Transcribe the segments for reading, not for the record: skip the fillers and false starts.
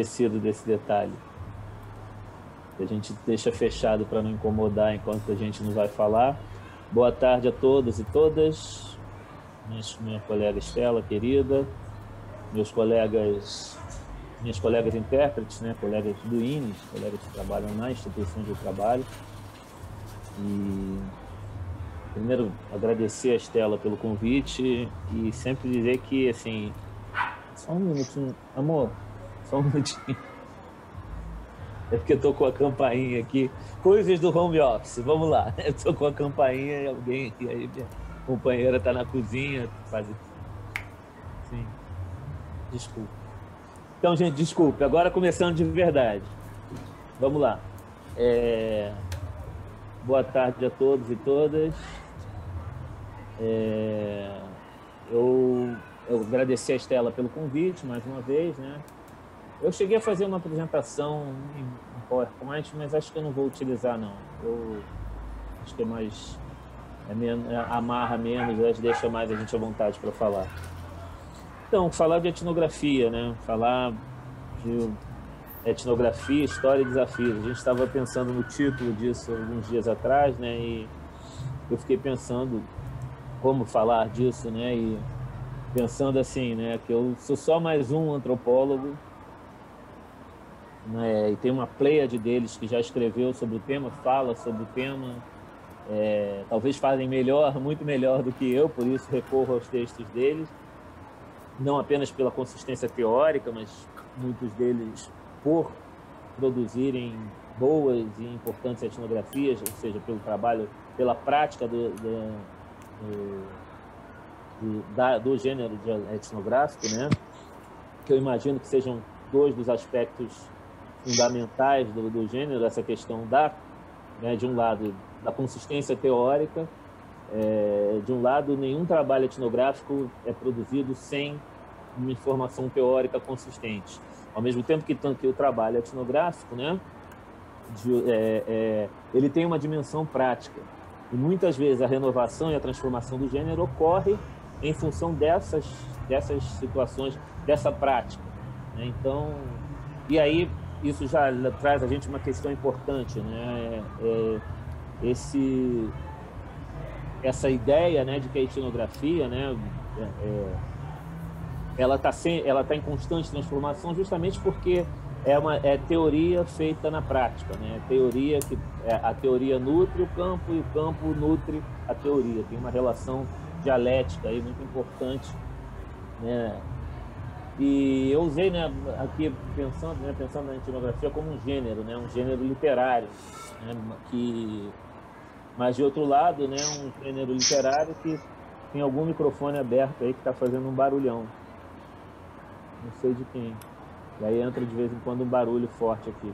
esquecido desse detalhe. A gente deixa fechado para não incomodar enquanto a gente não vai falar. Boa tarde a todos e todas. Minha colega Estela, querida. Minhas colegas intérpretes, né? Colegas do INES, colegas que trabalham na instituição de trabalho. E primeiro agradecer a Estela pelo convite e sempre dizer que, assim, só um minutinho, amor, só um minutinho. É porque eu tô com a campainha aqui. Coisas do home office, vamos lá. Eu tô com a campainha e alguém aqui, aí minha companheira tá na cozinha, faz... Sim, desculpa. Então, gente, desculpe. Agora começando de verdade. Vamos lá. Boa tarde a todos e todas. Eu agradeci a Estela pelo convite, mais uma vez, né? Eu cheguei a fazer uma apresentação em PowerPoint, mas acho que eu não vou utilizar, não. Eu acho que amarra menos, deixa mais a gente à vontade para falar. Então, falar de etnografia, né? Falar de etnografia, história e desafios. A gente estava pensando no título disso alguns dias atrás, né? E eu fiquei pensando como falar disso, né? E pensando assim, né? Que eu sou só mais um antropólogo, né? E tem uma pleiade deles que já escreveu sobre o tema, fala sobre o tema, talvez falem melhor, muito melhor do que eu, por isso recorro aos textos deles, não apenas pela consistência teórica, mas muitos deles por produzirem boas e importantes etnografias, ou seja, pelo trabalho, pela prática do gênero etnográfico, né? Que eu imagino que sejam dois dos aspectos fundamentais do gênero, essa questão né, de um lado, da consistência teórica, de um lado, nenhum trabalho etnográfico é produzido sem uma informação teórica consistente. Ao mesmo tempo que o trabalho etnográfico, né, ele tem uma dimensão prática. E muitas vezes a renovação e a transformação do gênero ocorre em função dessas situações, dessa prática, né? Então, e aí isso já traz a gente uma questão importante, né? Essa ideia, né, de que a etnografia, né, ela tá em constante transformação justamente porque é teoria feita na prática, né? A teoria nutre o campo e o campo nutre a teoria. Tem uma relação dialética aí muito importante, né? E eu usei, né, aqui pensando na etnografia como um gênero, né, um gênero literário, né, mas de outro lado, né, um gênero literário que tem algum microfone aberto aí que está fazendo um barulhão, não sei de quem. E aí entra de vez em quando um barulho forte aqui.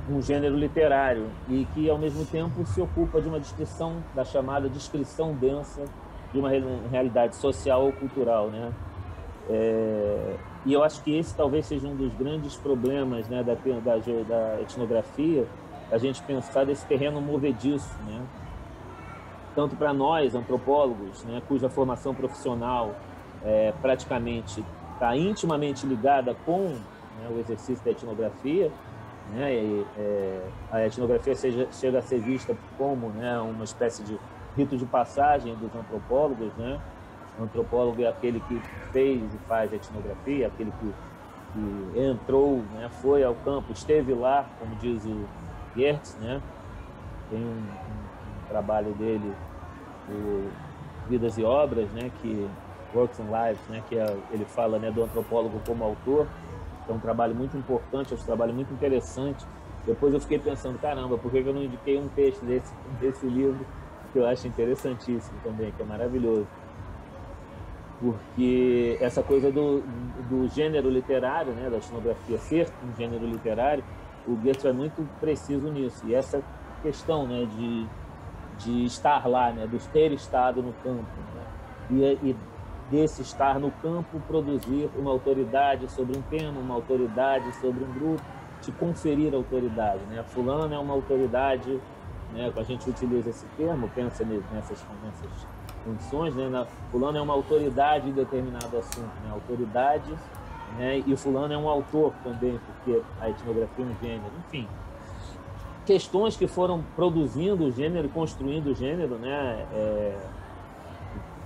Um gênero literário e que, ao mesmo tempo, se ocupa de uma descrição, da chamada descrição densa de uma realidade social ou cultural, né? E eu acho que esse talvez seja um dos grandes problemas, né, da etnografia, a gente pensar desse terreno movediço, né? Tanto para nós, antropólogos, né, cuja formação profissional praticamente está intimamente ligada com, né, o exercício da etnografia, né? A etnografia chega a ser vista como, né, uma espécie de rito de passagem dos antropólogos, né? O antropólogo é aquele que fez e faz etnografia, aquele que entrou, né, foi ao campo, esteve lá, como diz o Geertz, né? Tem um trabalho dele, o Vidas e Obras, né, que Works and Lives, né, que ele fala, né, do antropólogo como autor. É um trabalho muito importante, é um trabalho muito interessante. Depois eu fiquei pensando, caramba, por que eu não indiquei um texto desse livro, que eu acho interessantíssimo também, que é maravilhoso. Porque essa coisa do gênero literário, né, da etnografia ser um gênero literário, o Geertz é muito preciso nisso. E essa questão, né, de estar lá, né, de ter estado no campo, né, e desse estar no campo produzir uma autoridade sobre um tema, uma autoridade sobre um grupo, te conferir autoridade, né? Fulano é uma autoridade, né? A gente utiliza esse termo, pensa nessas condições, né? Fulano é uma autoridade em determinado assunto, né? Autoridade né? E o fulano é um autor também, porque a etnografia é um gênero. Enfim, questões que foram produzindo o gênero, construindo o gênero, né?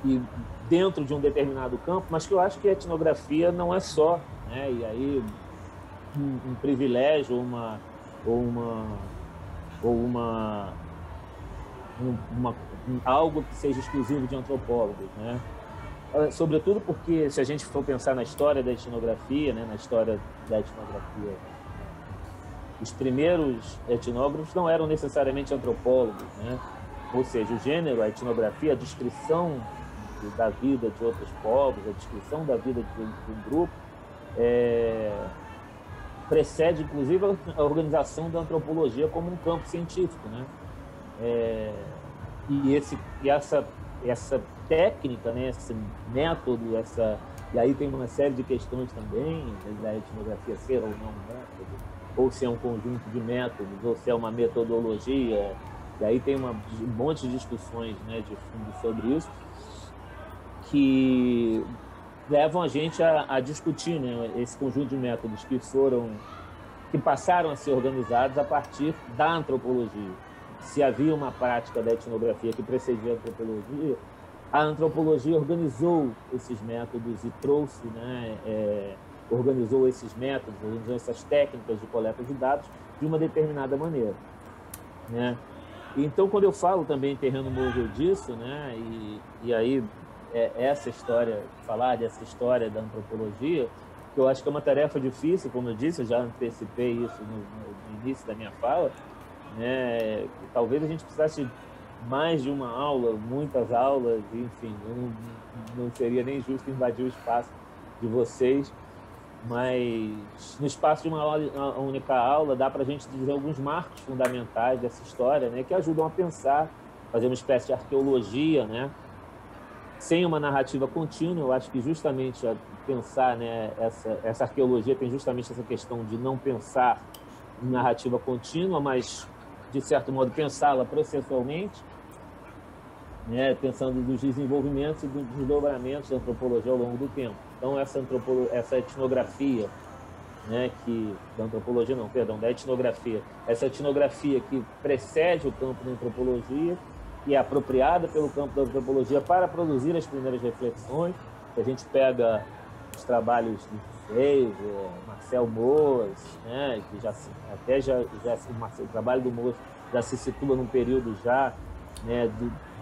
E dentro de um determinado campo, mas que eu acho que a etnografia não é só, né? E aí um privilégio algo que seja exclusivo de antropólogos, né? Sobretudo porque, se a gente for pensar na história da etnografia, né, na história da etnografia, os primeiros etnógrafos não eram necessariamente antropólogos, né? Ou seja, o gênero, a etnografia, a descrição da vida de outros povos, a descrição da vida de um grupo, precede, inclusive, a organização da antropologia como um campo científico, né? E essa técnica, né, esse método, e aí tem uma série de questões também da etnografia ser ou não um método, ou se é um conjunto de métodos, ou se é uma metodologia, e aí tem um monte de discussões, né, de fundo sobre isso, que levam a gente a discutir, né, esse conjunto de métodos que passaram a ser organizados a partir da antropologia. Se havia uma prática da etnografia que precedia a antropologia organizou esses métodos e trouxe, né, organizou esses métodos, organizou essas técnicas de coleta de dados de uma determinada maneira, né? Então, quando eu falo também em terreno móvel disso, né, e aí essa história, falar dessa história da antropologia, que eu acho que é uma tarefa difícil, como eu disse, eu já antecipei isso no início da minha fala, né? Talvez a gente precisasse mais de uma aula, muitas aulas, enfim, não seria nem justo invadir o espaço de vocês, mas no espaço de uma única aula dá para a gente dizer alguns marcos fundamentais dessa história, né, que ajudam a pensar, fazer uma espécie de arqueologia, né, sem uma narrativa contínua. Eu acho que justamente pensar, né, essa arqueologia tem justamente essa questão de não pensar em narrativa contínua, mas, de certo modo, pensá-la processualmente, né, pensando nos desenvolvimentos e dos desdobramentos da antropologia ao longo do tempo. Então, essa etnografia, né, da etnografia, essa etnografia que precede o campo da antropologia e é apropriada pelo campo da antropologia para produzir as primeiras reflexões. A gente pega os trabalhos de Freitas, Marcel Mauss, né, que o trabalho do Mauss já se situa num período já, né,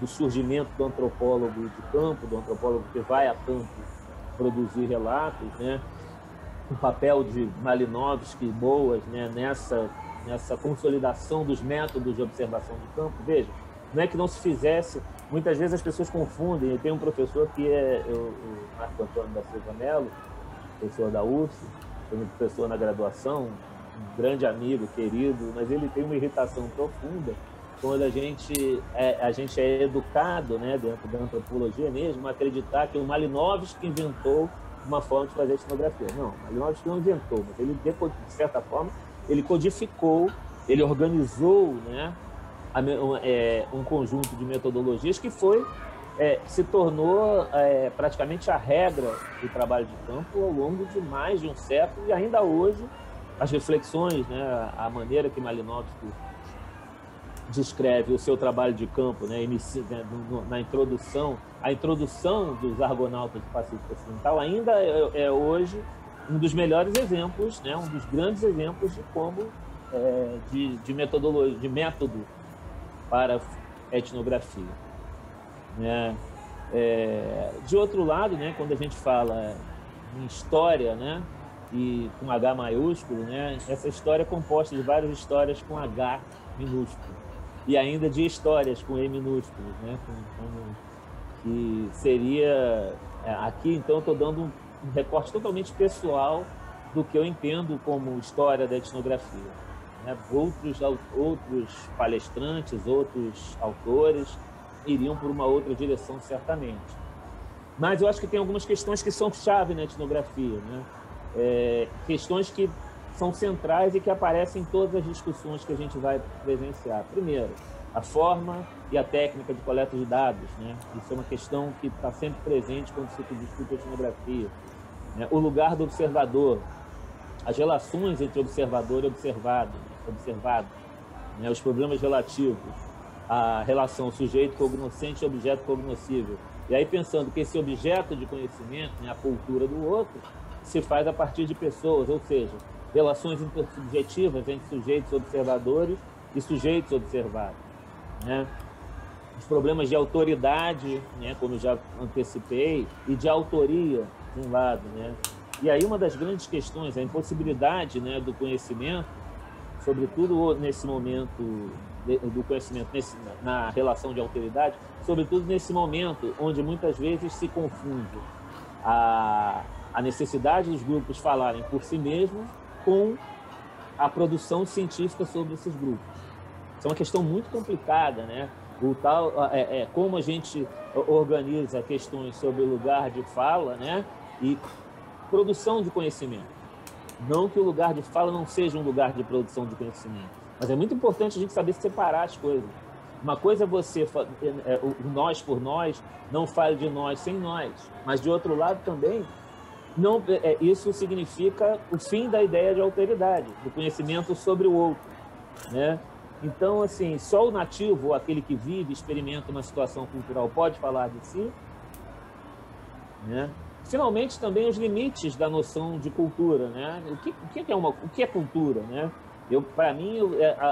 do surgimento do antropólogo de campo, do antropólogo que vai a campo produzir relatos, né? O papel de Malinowski e Boas, né, nessa consolidação dos métodos de observação de campo. Veja, não é que não se fizesse, muitas vezes as pessoas confundem. Eu tenho um professor que é o Marco Antônio da Silva Mello, professor da UF, foi meu professor na graduação, um grande amigo, querido, mas ele tem uma irritação profunda quando a gente é educado, né, dentro da antropologia mesmo, a acreditar que o Malinowski inventou uma forma de fazer etnografia. Não, Malinowski não inventou, mas ele, de certa forma, ele codificou, ele organizou, né, um conjunto de metodologias que se tornou praticamente a regra do trabalho de campo ao longo de mais de um século, e ainda hoje as reflexões, né, a maneira que Malinowski descreve o seu trabalho de campo, né, na introdução, a introdução dos Argonautas do Pacífico Ocidental ainda é hoje um dos melhores exemplos, né, um dos grandes exemplos de como de metodologia, de método para etnografia, né? De outro lado, né, quando a gente fala em história, né, e com H maiúsculo, né, essa história é composta de várias histórias com H minúsculo e ainda de histórias com E minúsculo, né, que seria aqui. Então, estou dando um recorte totalmente pessoal do que eu entendo como história da etnografia, né? Outros palestrantes, outros autores iriam por uma outra direção, certamente. Mas eu acho que tem algumas questões que são chave na etnografia, né? Questões que são centrais e que aparecem em todas as discussões que a gente vai presenciar. Primeiro, a forma e a técnica de coleta de dados, né? Isso é uma questão que está sempre presente quando se discute etnografia. né? O lugar do observador, as relações entre observador e observado, né? Os problemas relativos à relação sujeito cognoscente e objeto cognoscível. E aí pensando que esse objeto de conhecimento, né, a cultura do outro, se faz a partir de pessoas, ou seja, relações intersubjetivas entre sujeitos observadores e sujeitos observados, né? Os problemas de autoridade, né, como eu já antecipei, e de autoria, de um lado, né? E aí uma das grandes questões é a impossibilidade, né, do conhecimento, sobretudo nesse momento do conhecimento na relação de autoridade, sobretudo nesse momento onde muitas vezes se confunde a necessidade dos grupos falarem por si mesmos com a produção científica sobre esses grupos. Isso é uma questão muito complicada, né? O tal como a gente organiza questões sobre o lugar de fala, né? E produção de conhecimento. Não que o lugar de fala não seja um lugar de produção de conhecimento, mas é muito importante a gente saber separar as coisas. Uma coisa é você, o nós por nós, não fale de nós sem nós, mas de outro lado também, não, isso significa o fim da ideia de alteridade, do conhecimento sobre o outro, né? Então, assim, só o nativo, aquele que vive, experimenta uma situação cultural, pode falar de si, né? Finalmente, também os limites da noção de cultura, né? O que é cultura, né? Para mim,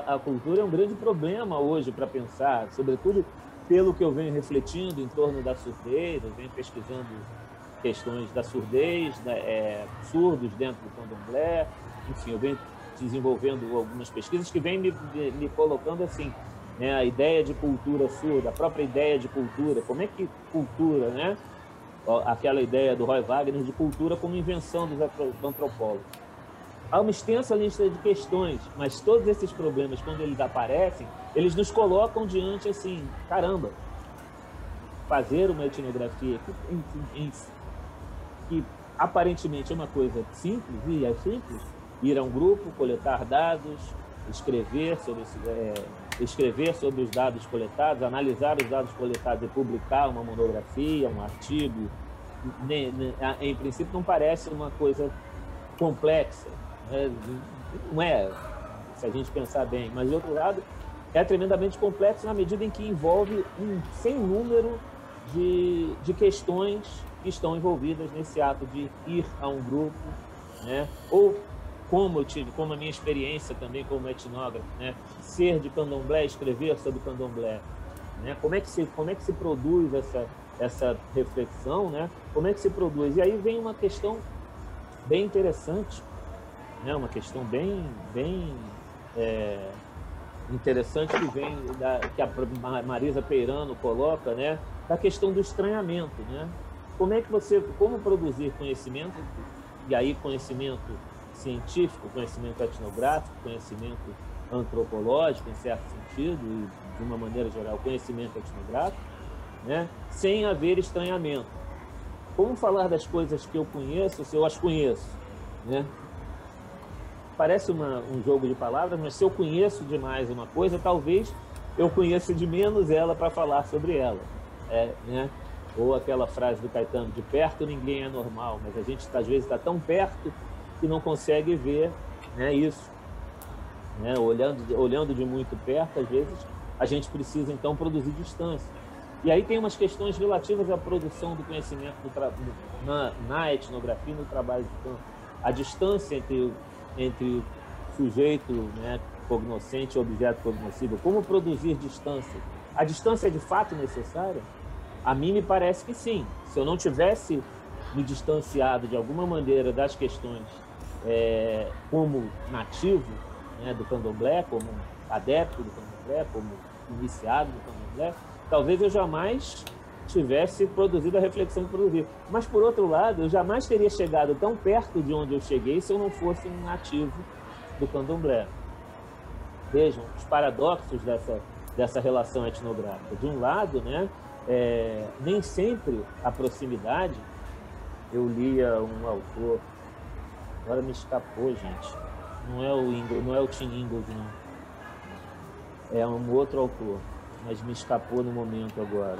a cultura é um grande problema hoje para pensar, sobretudo pelo que eu venho refletindo em torno da surdez, eu venho pesquisando questões da surdez, surdos dentro do candomblé, enfim, eu venho desenvolvendo algumas pesquisas que vêm me colocando assim, né, a ideia de cultura surda, a própria ideia de cultura, como é que cultura, né? Aquela ideia do Roy Wagner de cultura como invenção dos antropólogos. Há uma extensa lista de questões, mas todos esses problemas, quando eles aparecem, eles nos colocam diante assim, caramba, fazer uma etnografia que aparentemente é uma coisa simples, e é simples, ir a um grupo, coletar dados, escrever sobre os dados coletados, analisar os dados coletados e publicar uma monografia, um artigo, em princípio não parece uma coisa complexa, né? Não é, se a gente pensar bem, mas, de outro lado, é tremendamente complexo na medida em que envolve um sem número de questões que estão envolvidas nesse ato de ir a um grupo, né? Ou como a minha experiência também como etnógrafo, né? Ser de candomblé, escrever sobre candomblé, né? Como é que se produz essa reflexão, né? Como é que se produz? E aí vem uma questão bem interessante, né? Uma questão bem interessante que a Marisa Peirano coloca, né? Da questão do estranhamento, né? Como produzir conhecimento, e aí conhecimento científico, conhecimento etnográfico, conhecimento antropológico, em certo sentido, e de uma maneira geral, conhecimento etnográfico, né? Sem haver estranhamento. Como falar das coisas que eu conheço se eu as conheço, né? Parece um jogo de palavras, mas se eu conheço demais uma coisa, talvez eu conheça de menos ela para falar sobre ela, né? Ou aquela frase do Caetano, de perto ninguém é normal, mas a gente às vezes está tão perto que não consegue ver, né, isso, né? Olhando de muito perto, às vezes a gente precisa então produzir distância. E aí tem umas questões relativas à produção do conhecimento na etnografia, no trabalho de campo. A distância entre sujeito, né, cognoscente e objeto cognoscível. Como produzir distância? A distância é de fato necessária? A mim me parece que sim. Se eu não tivesse me distanciado de alguma maneira das questões como nativo, né, do candomblé, como adepto do candomblé, como iniciado do candomblé, talvez eu jamais tivesse produzido a reflexão que produzi. Mas, por outro lado, eu jamais teria chegado tão perto de onde eu cheguei se eu não fosse um nativo do candomblé. Vejam os paradoxos dessa relação etnográfica. De um lado, né, nem sempre a proximidade. Eu lia um autor, agora me escapou, gente. Não é o Tim Ingold, não. É um outro autor, mas me escapou no momento agora.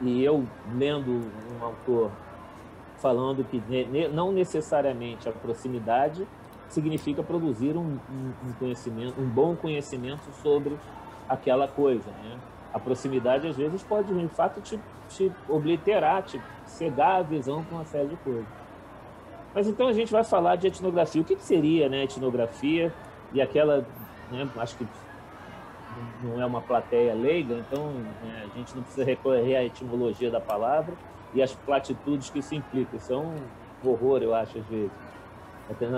E eu, lendo um autor falando que não necessariamente a proximidade significa produzir um conhecimento, um bom conhecimento sobre aquela coisa, né? A proximidade, às vezes, pode, de fato, te obliterar, te cegar a visão com uma série de coisas. Mas então a gente vai falar de etnografia. O que seria, né, etnografia? E aquela, né, acho que não é uma plateia leiga, então a gente não precisa recorrer à etimologia da palavra e às platitudes que isso implica. Isso é um horror, eu acho, às vezes.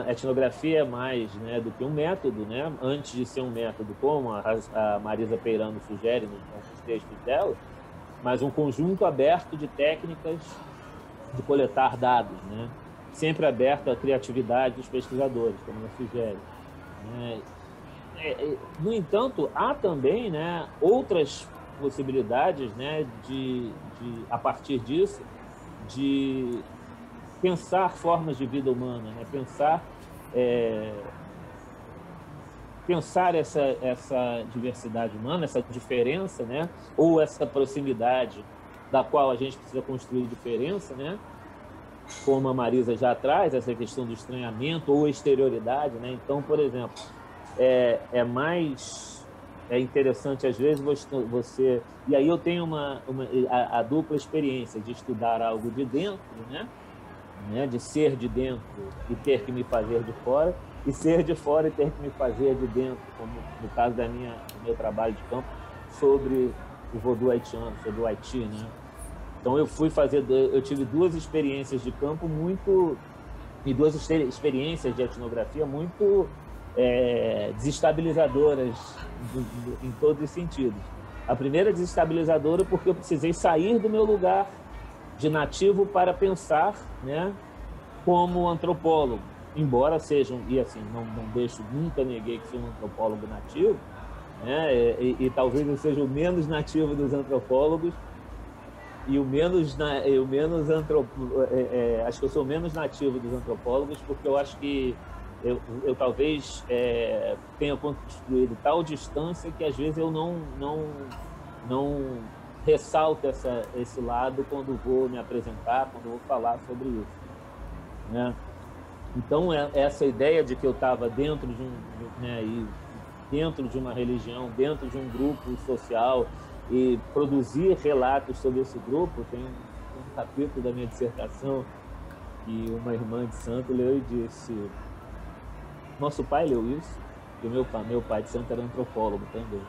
A etnografia é mais, né, do que um método, né? Antes de ser um método, como a Marisa Peirano sugere nos textos dela, mas um conjunto aberto de técnicas de coletar dados, né? Sempre aberto à criatividade dos pesquisadores, como ela sugere. No entanto, há também, né, outras possibilidades, né, a partir disso, de pensar formas de vida humana, né? Pensar essa diversidade humana, essa diferença, né? Ou essa proximidade da qual a gente precisa construir diferença, né? Como a Marisa já traz, essa questão do estranhamento ou exterioridade, né? Então, por exemplo, é interessante, às vezes, você... E aí eu tenho a dupla experiência de estudar algo de dentro, né? De ser de dentro e ter que me fazer de fora, e ser de fora e ter que me fazer de dentro, como no caso do meu trabalho de campo sobre o vodu haitiano, sobre o Haiti, né? Então eu tive duas experiências de campo e duas experiências de etnografia muito desestabilizadoras em todos os sentidos. A primeira desestabilizadora porque eu precisei sair do meu lugar de nativo para pensar, né, como antropólogo, embora sejam, e assim, nunca neguei que sou um antropólogo nativo, né, e talvez eu seja o menos nativo dos antropólogos e acho que eu sou o menos nativo dos antropólogos, porque eu acho que eu talvez tenha construído tal distância que às vezes eu não ressalto esse lado quando vou me apresentar, quando vou falar sobre isso, né? Então, essa ideia de que eu estava dentro dentro de uma religião, dentro de um grupo social e produzir relatos sobre esse grupo, tem um capítulo da minha dissertação que uma irmã de santo leu e disse: nosso pai leu isso, e o meu pai de santo era antropólogo também.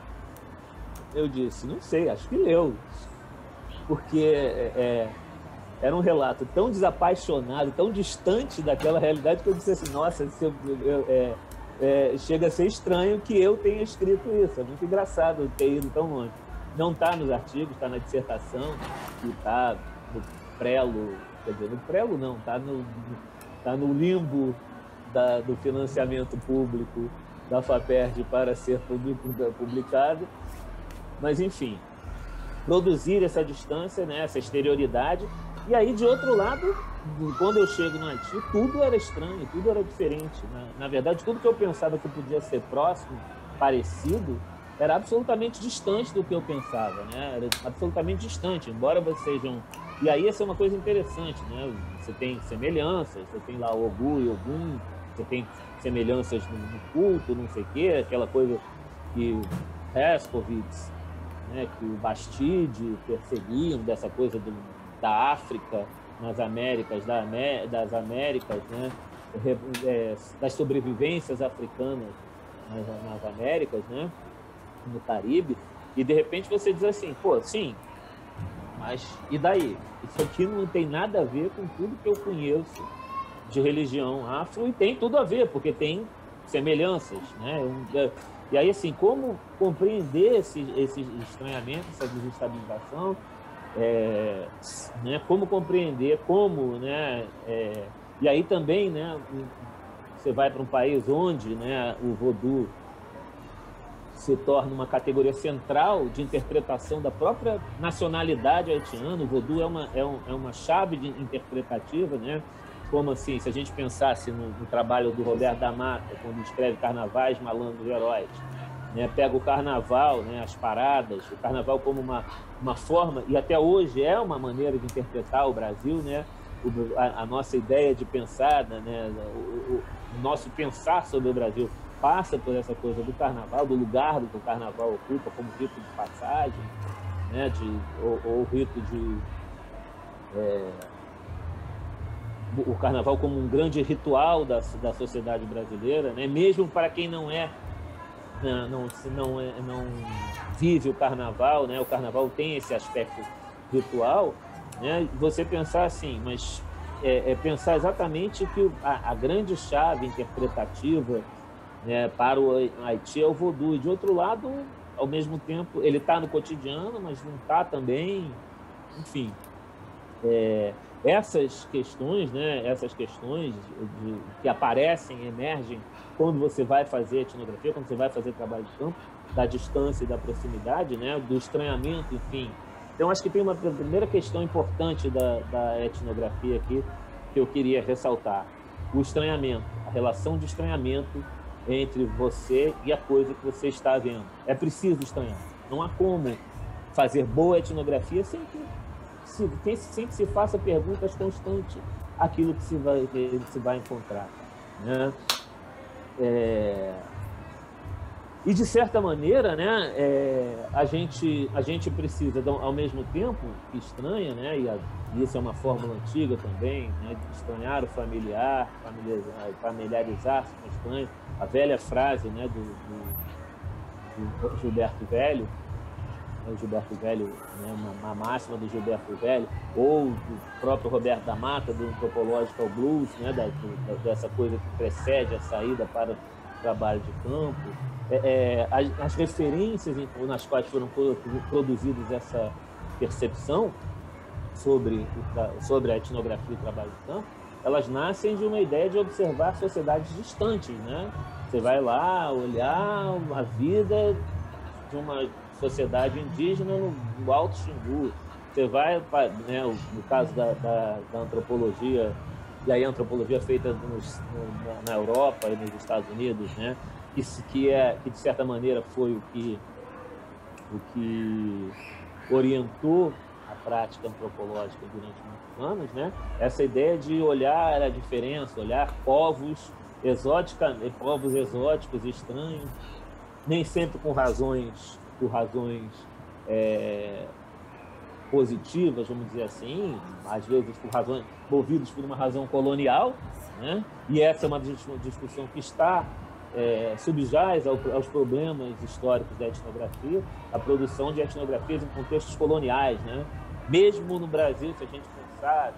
Eu disse, não sei, acho que leu, porque era um relato tão desapaixonado, tão distante daquela realidade que eu disse assim, nossa, chega a ser estranho que eu tenha escrito isso, é muito engraçado ter ido tão longe. Não está nos artigos, está na dissertação, que está no prelo, quer dizer, no prelo não, está no limbo do financiamento público da FAPERJ para ser publicado. Mas, enfim, produzir essa distância, né, essa exterioridade. E aí, de outro lado, quando eu chego no Haiti, tudo era estranho, tudo era diferente. Na verdade, tudo que eu pensava que podia ser próximo, parecido, era absolutamente distante do que eu pensava, né? Era absolutamente distante, embora vocês sejam... E aí, essa é uma coisa interessante, né? Você tem semelhanças, você tem lá o Ogu e Ogum, você tem semelhanças no culto, não sei o quê, aquela coisa que Herskovits, né, que o Bastide perseguiam, dessa coisa da África nas Américas, das Américas, né, das sobrevivências africanas nas Américas, né, no Caribe, e de repente você diz assim, pô, sim, mas e daí? Isso aqui não tem nada a ver com tudo que eu conheço de religião afro, e tem tudo a ver, porque tem semelhanças, né? E aí, assim, como compreender esse estranhamento, essa desestabilização, né? Como compreender, né? E aí também, né? Você vai para um país onde, né, o vodu se torna uma categoria central de interpretação da própria nacionalidade haitiana. O vodu é uma chave interpretativa, né? Como assim, se a gente pensasse no trabalho do Roberto da Mata, quando escreve Carnavais, Malandros e Heróis, né? Pega o carnaval, né? As paradas, o carnaval como uma forma, e até hoje é uma maneira de interpretar o Brasil, né? a nossa ideia de pensar, né, o nosso pensar sobre o Brasil passa por essa coisa do carnaval, do lugar que o carnaval ocupa como rito de passagem, né, ou rito de... o carnaval como um grande ritual da sociedade brasileira, né, mesmo para quem não vive o carnaval, né, o carnaval tem esse aspecto ritual, né, você pensar assim, mas pensar exatamente que a grande chave interpretativa, né, para o Haiti é o voodoo. E, de outro lado, ao mesmo tempo, ele está no cotidiano, mas não está também. Enfim, essas questões, né, que aparecem, emergem quando você vai fazer etnografia, quando você vai fazer trabalho de campo, da distância e da proximidade, né, do estranhamento, enfim. Então, acho que tem uma primeira questão importante da etnografia aqui que eu queria ressaltar: o estranhamento, a relação de estranhamento entre você e a coisa que você está vendo. É preciso estranhar. Não há como fazer boa etnografia sem que se faça perguntas constantes àquilo que se vai encontrar, né? E, de certa maneira, né, a gente precisa, ao mesmo tempo que estranha, né, e isso é uma fórmula antiga também, né, de estranhar o familiar, familiarizar-se com o estranho, a velha frase, né, do Gilberto Velho, o Gilberto Velho, né, uma máxima do Gilberto Velho, ou do próprio Roberto da Mata, do Anthropological Blues, né, dessa coisa que precede a saída para o trabalho de campo. As referências nas quais foram produzidas essa percepção sobre a etnografia e o trabalho de campo, elas nascem de uma ideia de observar sociedades distantes, né? Você vai lá olhar a vida de uma sociedade indígena no Alto Xingu. Você vai, né, no caso da antropologia, e aí a antropologia feita na Europa e nos Estados Unidos, né? Que de certa maneira foi o que orientou a prática antropológica durante muitos anos, né? Essa ideia de olhar a diferença, olhar povos exóticos, estranhos, nem sempre por razões positivas, vamos dizer assim, às vezes movidos por uma razão colonial, né? E essa é uma discussão que está subjaz aos problemas históricos da etnografia, a produção de etnografias em contextos coloniais, né? Mesmo no Brasil, se a gente pensar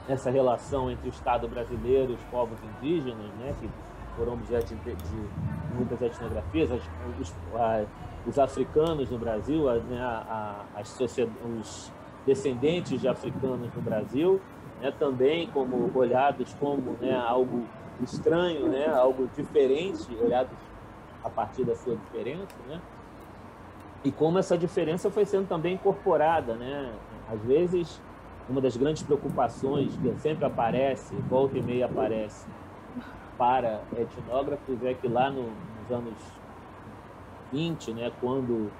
essa relação entre o Estado brasileiro e os povos indígenas, né, que foram objeto de muitas etnografias, os africanos no Brasil, né, os descendentes de africanos no Brasil, né, também como olhados como, né, algo estranho, né, algo diferente, olhados a partir da sua diferença, né? E como essa diferença foi sendo também incorporada, né? Às vezes, uma das grandes preocupações que sempre aparece, volta e meia aparece, para etnógrafos é que lá nos anos 20, né, quando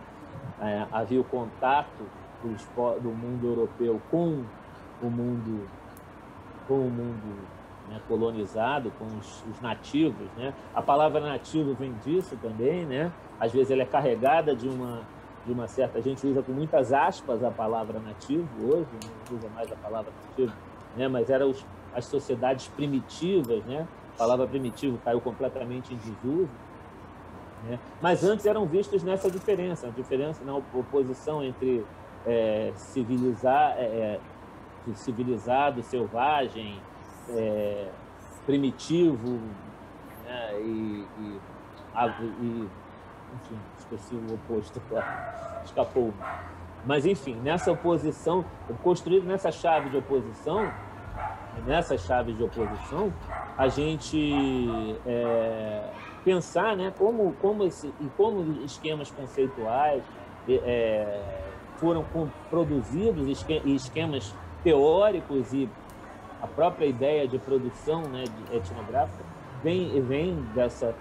havia o contato do mundo europeu com o mundo né, colonizado, com os nativos, né? A palavra nativo vem disso também, né? Às vezes ela é carregada de uma certa... A gente usa com muitas aspas a palavra nativo hoje, não usa mais a palavra nativo, né? Mas eram as sociedades primitivas, né? A palavra primitivo caiu completamente em desuso, né? Mas antes eram vistos nessa diferença, na oposição entre civilizado, selvagem, primitivo, né? Enfim, esqueci o oposto, escapou. Mas, enfim, nessa oposição, construído nessa chave de oposição, a gente pensar, né, como esquemas conceituais foram produzidos, esquemas teóricos e a própria ideia de produção, né, etnográfica vem dessa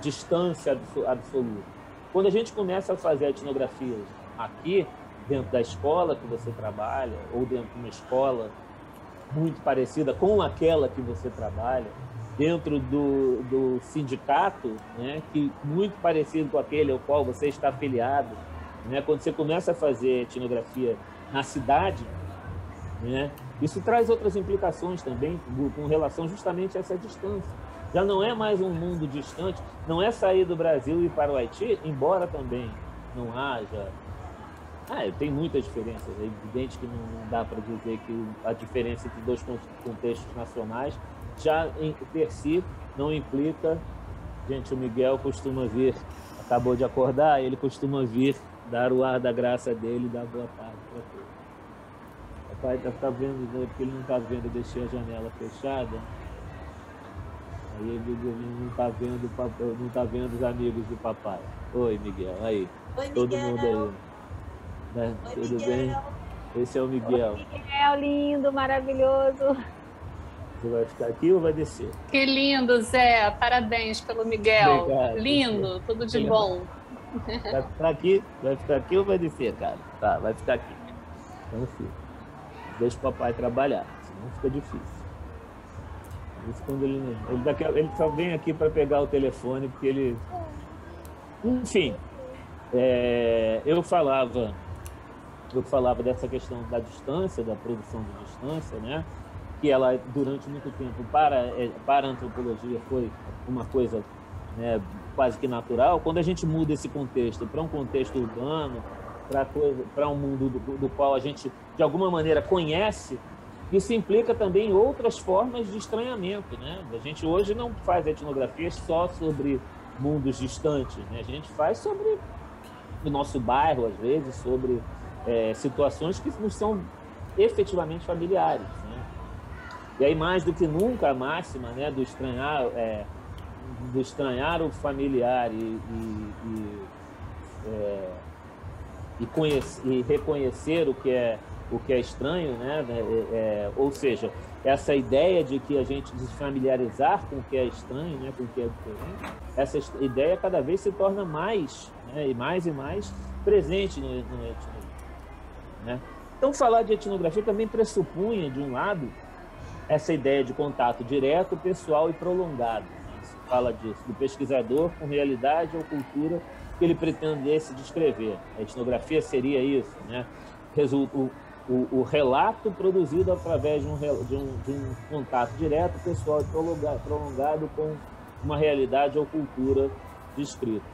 distância absoluta. Quando a gente começa a fazer etnografias aqui, dentro da escola que você trabalha, ou dentro de uma escola muito parecida com aquela que você trabalha, dentro do sindicato, né, que muito parecido com aquele ao qual você está afiliado, né, quando você começa a fazer etnografia na cidade, né, isso traz outras implicações também com relação justamente a essa distância. Já não é mais um mundo distante, não é sair do Brasil e ir para o Haiti, embora também não haja... tem muitas diferenças, é evidente que não dá para dizer que a diferença entre dois contextos nacionais já per si não implica... Gente, o Miguel costuma vir, acabou de acordar, ele costuma vir dar o ar da graça dele e dar boa tarde para todos. O pai está vendo, porque ele não está vendo, eu deixei a janela fechada. Aí ele não está vendo os amigos do papai. Oi, Miguel, aí. Oi, todo Miguel. Mundo aí. Né? Oi, Tudo Miguel. bem? Esse é o Miguel. Oi, Miguel, lindo, maravilhoso. Você vai ficar aqui ou vai descer? Que lindo, Zé. Parabéns pelo Miguel. Obrigado. Lindo, tudo de bom. Vai ficar aqui? Vai ficar aqui ou vai descer, cara? Tá, vai ficar aqui. Então fica. Deixa o papai trabalhar, senão fica difícil. Isso quando ele só vem aqui para pegar o telefone, porque ele... Enfim, eu falava dessa questão da distância, da produção de distância, né? Que ela, durante muito tempo, para a antropologia, foi uma coisa, né, quase que natural. Quando a gente muda esse contexto para um contexto urbano, para um mundo do qual a gente, de alguma maneira, conhece, isso implica também outras formas de estranhamento, né? A gente hoje não faz etnografias só sobre mundos distantes, né? A gente faz sobre o nosso bairro, às vezes, sobre situações que nos são efetivamente familiares, né? E aí, mais do que nunca, a máxima, né, do estranhar o familiar e reconhecer o que é estranho, né? Ou seja, essa ideia de que a gente se familiarizar com o que é estranho, né, com o que é diferente, essa ideia cada vez se torna mais, né, e mais presente no etnografia, né? Então, falar de etnografia também pressupunha, de um lado, essa ideia de contato direto, pessoal e prolongado, né? Se fala disso, do pesquisador com realidade ou cultura que ele pretendesse descrever. A etnografia seria isso, né? O relato produzido através de um contato direto, pessoal e prolongado com uma realidade ou cultura descrita.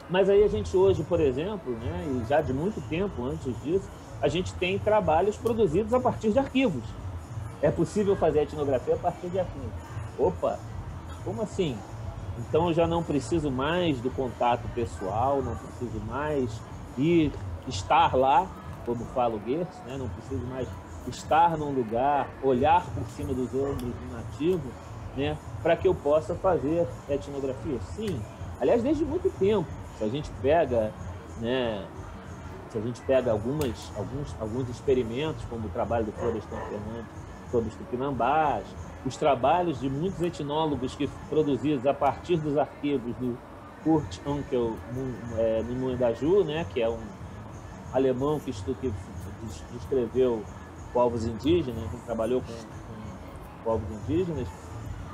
Mas aí a gente hoje, por exemplo, né, e já de muito tempo antes disso, a gente tem trabalhos produzidos a partir de arquivos. É possível fazer etnografia a partir de arquivos. Opa, como assim? Então eu já não preciso mais do contato pessoal, não preciso mais estar lá, como fala o Goethe, né? Não preciso mais estar num lugar, olhar por cima dos ombros do nativo, né? Para que eu possa fazer etnografia. Sim, aliás, desde muito tempo. Se a gente pega, né, alguns experimentos, como o trabalho do Florestan Fernandes sobre os tupinambás, os trabalhos de muitos etnólogos produzidos a partir dos arquivos do Kurt Ankel no Muindaju, né, que é um alemão que escreveu povos indígenas, que trabalhou com povos indígenas,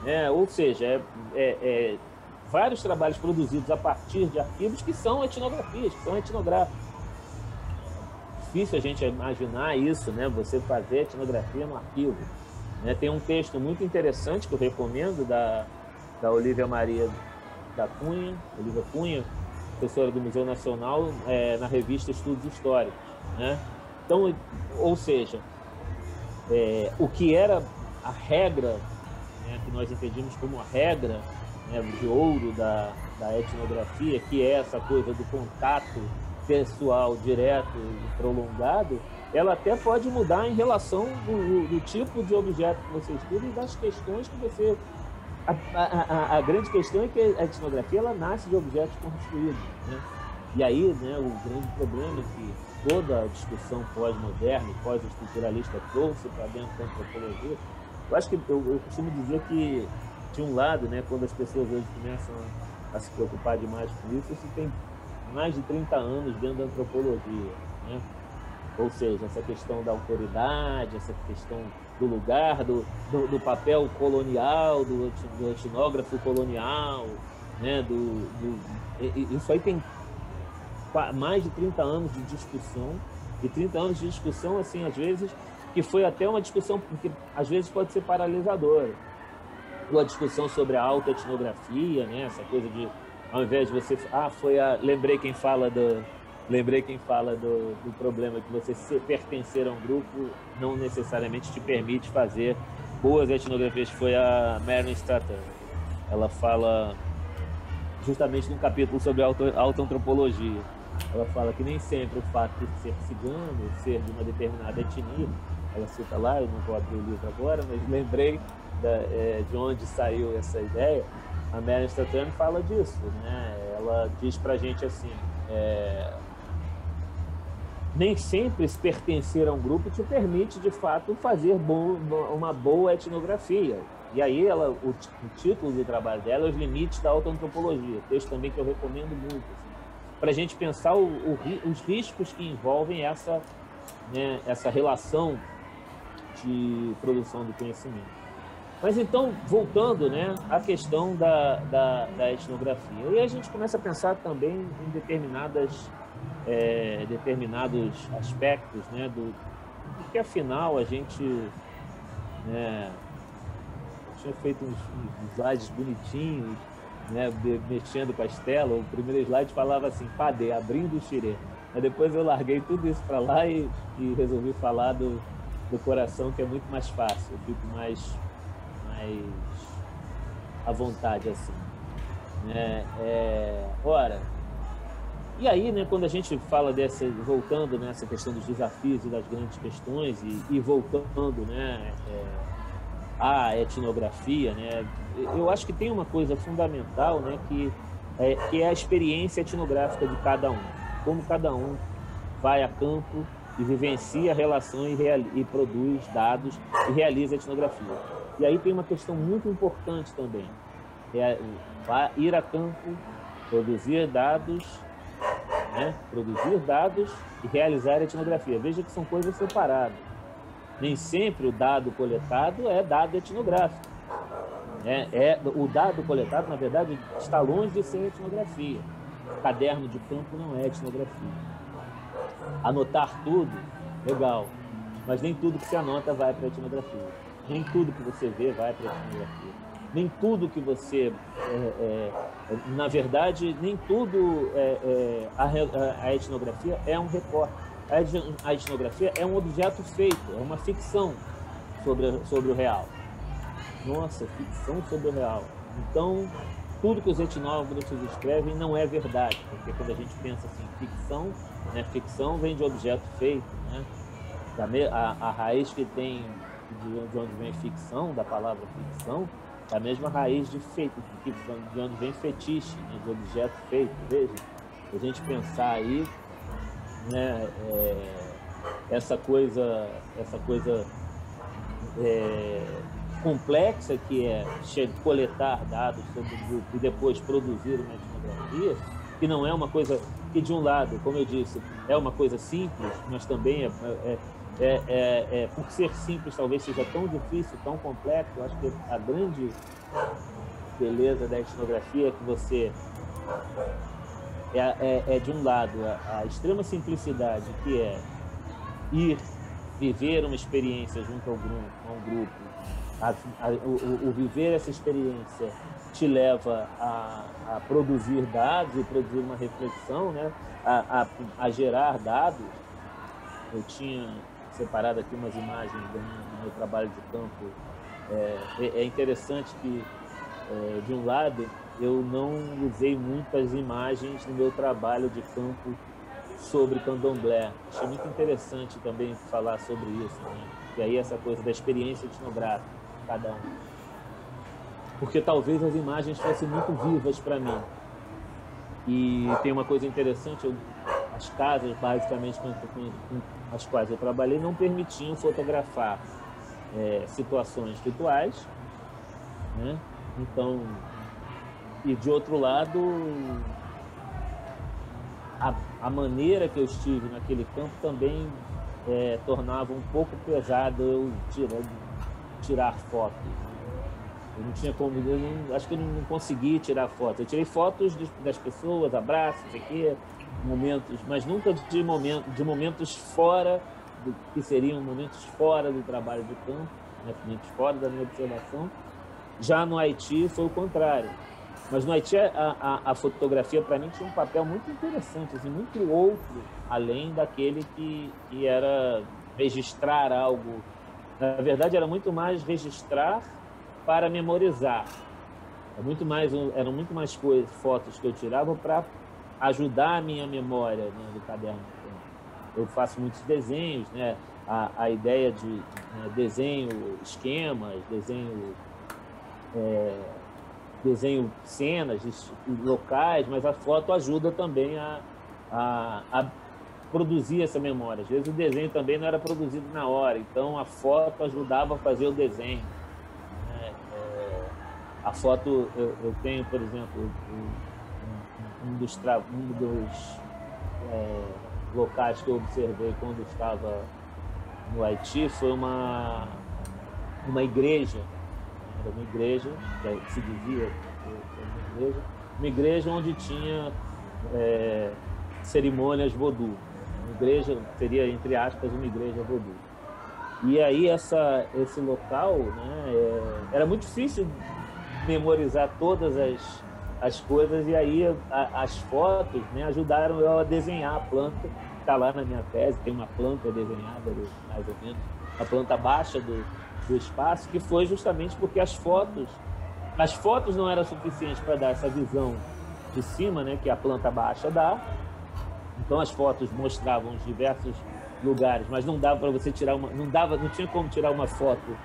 né? Ou seja, vários trabalhos produzidos a partir de arquivos que são etnografias, que são etnográficos. Difícil a gente imaginar isso, né? Você fazer etnografia no arquivo, né? Tem um texto muito interessante que eu recomendo da Olívia Maria da Cunha, Olívia Cunha, professora do Museu Nacional, na revista Estudos Históricos, né? Então, ou seja, o que era a regra, né, que nós entendíamos como a regra, né, de ouro da etnografia, que é essa coisa do contato pessoal direto e prolongado, ela até pode mudar em relação do tipo de objeto que você estuda e das questões que você... A grande questão é que a etnografia ela nasce de objetos construídos, né? E aí, né, o grande problema que toda a discussão pós-moderna e pós-estruturalista trouxe para dentro da antropologia, eu acho que eu costumo dizer que, de um lado, né, quando as pessoas hoje começam a se preocupar demais com isso tem mais de 30 anos dentro da antropologia, né? ou seja, essa questão da autoridade, essa questão do lugar, do papel colonial, do etnógrafo colonial, né? Isso aí tem mais de 30 anos de discussão, e 30 anos de discussão, assim, às vezes, que foi até uma discussão que às vezes pode ser paralisadora. Uma discussão sobre a autoetnografia, né? Essa coisa de, ao invés de você... lembrei quem fala do problema que você pertencer a um grupo não necessariamente te permite fazer boas etnografias. Foi a Marion Straton. Ela fala justamente num capítulo sobre autoantropologia. Ela fala que nem sempre o fato de ser cigano, ser de uma determinada etnia, ela cita lá, eu não vou abrir o livro agora, mas lembrei de onde saiu essa ideia. A Marion Straton fala disso, né? Ela diz pra gente assim, nem sempre se pertencer a um grupo te permite, de fato, fazer uma boa etnografia. E aí o título do trabalho dela é Os Limites da Autoantropologia, texto também que eu recomendo muito, assim, para a gente pensar os riscos que envolvem essa relação de produção do conhecimento. Mas então, voltando, né, à questão da etnografia, e a gente começa a pensar também em determinados aspectos, né, porque afinal a gente, né, tinha feito uns slides bonitinhos, né, mexendo com a Estela. O primeiro slide falava assim, Padê, abrindo o xirê. Mas depois eu larguei tudo isso para lá e resolvi falar do coração, que é muito mais fácil, eu fico mais à vontade, assim. Ora, e aí, né, quando a gente fala voltando nessa questão dos desafios e das grandes questões, e voltando, né, à etnografia, né, eu acho que tem uma coisa fundamental, né, que é a experiência etnográfica de cada um. Como cada um vai a campo e vivencia a relação e produz dados e realiza a etnografia. E aí tem uma questão muito importante também, ir a campo, produzir dados, né, e realizar a etnografia. Veja que são coisas separadas. Nem sempre o dado coletado é dado etnográfico. O dado coletado, na verdade, está longe de ser etnografia. Caderno de campo não é etnografia. Anotar tudo, legal, mas nem tudo que se anota vai para a etnografia. Nem tudo que você vê vai para a etnografia. Nem tudo que você... na verdade, nem tudo... a etnografia é um recorte. A etnografia é um objeto feito, é uma ficção sobre o real. Nossa, ficção sobre o real. Então, tudo que os etnógrafos escrevem não é verdade, porque quando a gente pensa assim, ficção, né, ficção vem de objeto feito, né? A raiz que tem de onde vem ficção, da palavra ficção, é a mesma raiz de feito, de onde vem fetiche, né, de objeto feito. Veja, a gente pensar aí, né, essa coisa complexa que é coletar dados sobre o grupo e depois produzir uma etnografia, que não é uma coisa que, de um lado, como eu disse, é uma coisa simples, mas também por ser simples, talvez seja tão difícil, tão complexo. Eu acho que a grande beleza da etnografia é que você de um lado, a extrema simplicidade, que é viver uma experiência junto a um grupo. O viver essa experiência te leva a produzir dados e produzir uma reflexão, né? a gerar dados. Eu tinha separado aqui umas imagens do meu trabalho de campo. É interessante que, de um lado, eu não usei muitas imagens no meu trabalho de campo sobre candomblé. Achei muito interessante também falar sobre isso, né? E aí essa coisa da experiência etnográfica, cada um. Porque talvez as imagens fossem muito vivas para mim. E tem uma coisa interessante, as casas, basicamente, com as quais eu trabalhei, não permitiam fotografar situações rituais, né? Então, e de outro lado, a maneira que eu estive naquele campo também tornava um pouco pesado eu tirar fotos. Eu não tinha como, acho que eu não consegui tirar fotos. Eu tirei fotos das pessoas, abraços, aqui, momentos, mas nunca de momentos fora, que seriam momentos fora do trabalho de campo, né, momentos fora da minha observação. Já no Haiti foi o contrário. Mas no Haiti a fotografia, para mim, tinha um papel muito interessante, assim, muito outro, além daquele que era registrar algo. Na verdade, era muito mais registrar para memorizar. Eram muito mais fotos que eu tirava para ajudar a minha memória, né, do caderno. Eu faço muitos desenhos, né? A ideia de desenho esquemas, desenho cenas locais, mas a foto ajuda também a produzir essa memória. Às vezes o desenho também não era produzido na hora, então a foto ajudava a fazer o desenho. A foto, eu tenho, por exemplo, um dos locais que eu observei quando estava no Haiti foi uma igreja. Era uma igreja, que se dizia uma igreja onde tinha cerimônias vodú. Uma igreja, seria, entre aspas, uma igreja vodú. E aí esse local, né, era muito difícil memorizar todas as coisas, e aí as fotos, né, ajudaram eu a desenhar a planta, que está lá na minha tese, tem uma planta desenhada, mais ou menos, a planta baixa do espaço, que foi justamente porque as fotos não eram suficientes para dar essa visão de cima, né, que a planta baixa dá. Então as fotos mostravam os diversos lugares, mas não dava para você tirar não tinha como tirar uma foto,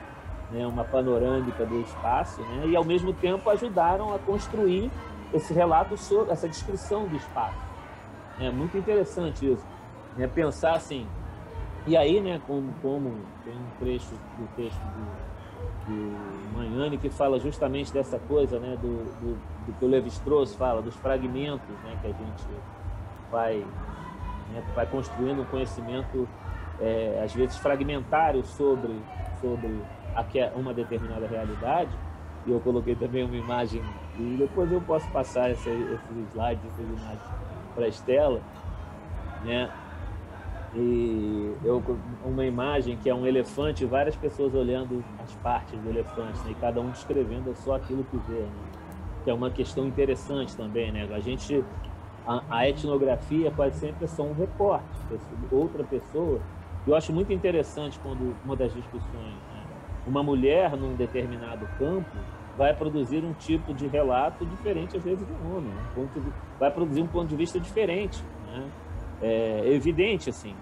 né, uma panorâmica do espaço, né, e ao mesmo tempo ajudaram a construir esse relato sobre essa descrição do espaço. É muito interessante isso, né, pensar assim. E aí, né, como tem um trecho do texto do Magnani que fala justamente dessa coisa, né, do que o Lévi-Strauss fala, dos fragmentos, né, que a gente vai construindo um conhecimento, às vezes fragmentário sobre uma determinada realidade. E eu coloquei também uma imagem, e depois eu posso passar esses slides, essas imagens para a Estela, né? E uma imagem que é um elefante e várias pessoas olhando as partes do elefante, né? E cada um descrevendo só aquilo que vê, né? Que é uma questão interessante também, né? A etnografia quase sempre é só um recorte, outra pessoa. Eu acho muito interessante quando uma das discussões, né? Uma mulher num determinado campo vai produzir um tipo de relato diferente às vezes de um homem, né? Vai produzir um ponto de vista diferente, né? É evidente, assim,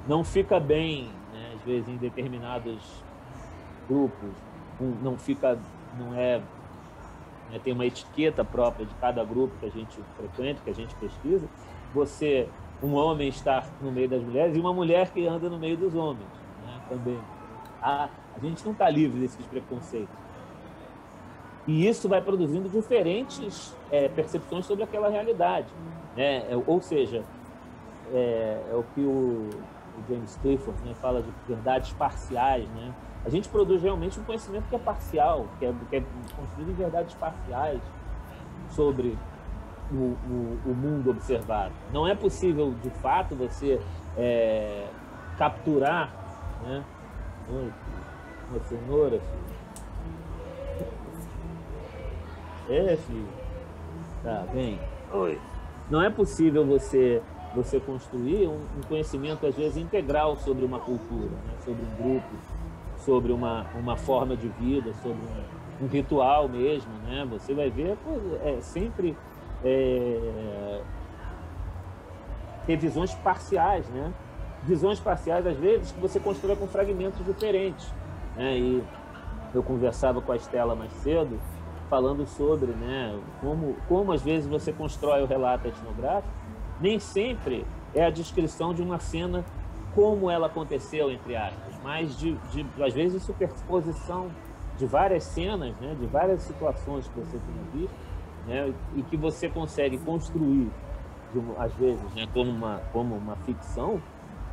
não fica bem, né, às vezes em determinados grupos, tem uma etiqueta própria de cada grupo que a gente frequenta, que a gente pesquisa. Um homem estar no meio das mulheres e uma mulher que anda no meio dos homens, né, também. A gente não está livre desses preconceitos. E isso vai produzindo diferentes percepções sobre aquela realidade. Ou seja, é o que o James Clifford, né, fala de verdades parciais, né? A gente produz realmente um conhecimento que é parcial, que é construído em verdades parciais sobre o mundo observado. Não é possível, de fato, você capturar, né? Uma cenoura, filho. Filho. Tá, vem. Oi. Não é possível você construir um conhecimento, às vezes, integral sobre uma cultura, né? Sobre um grupo, sobre uma forma de vida, sobre um ritual mesmo, né? Você vai ver, sempre ter visões parciais, né? Visões parciais, às vezes, que você constrói com fragmentos diferentes, né? E eu conversava com a Estela mais cedo, falando sobre, né, como às vezes você constrói o relato etnográfico, nem sempre é a descrição de uma cena como ela aconteceu, entre aspas, mas às vezes superposição de várias cenas, né, de várias situações que você tenha visto, né, e que você consegue construir, às vezes, né, como uma ficção,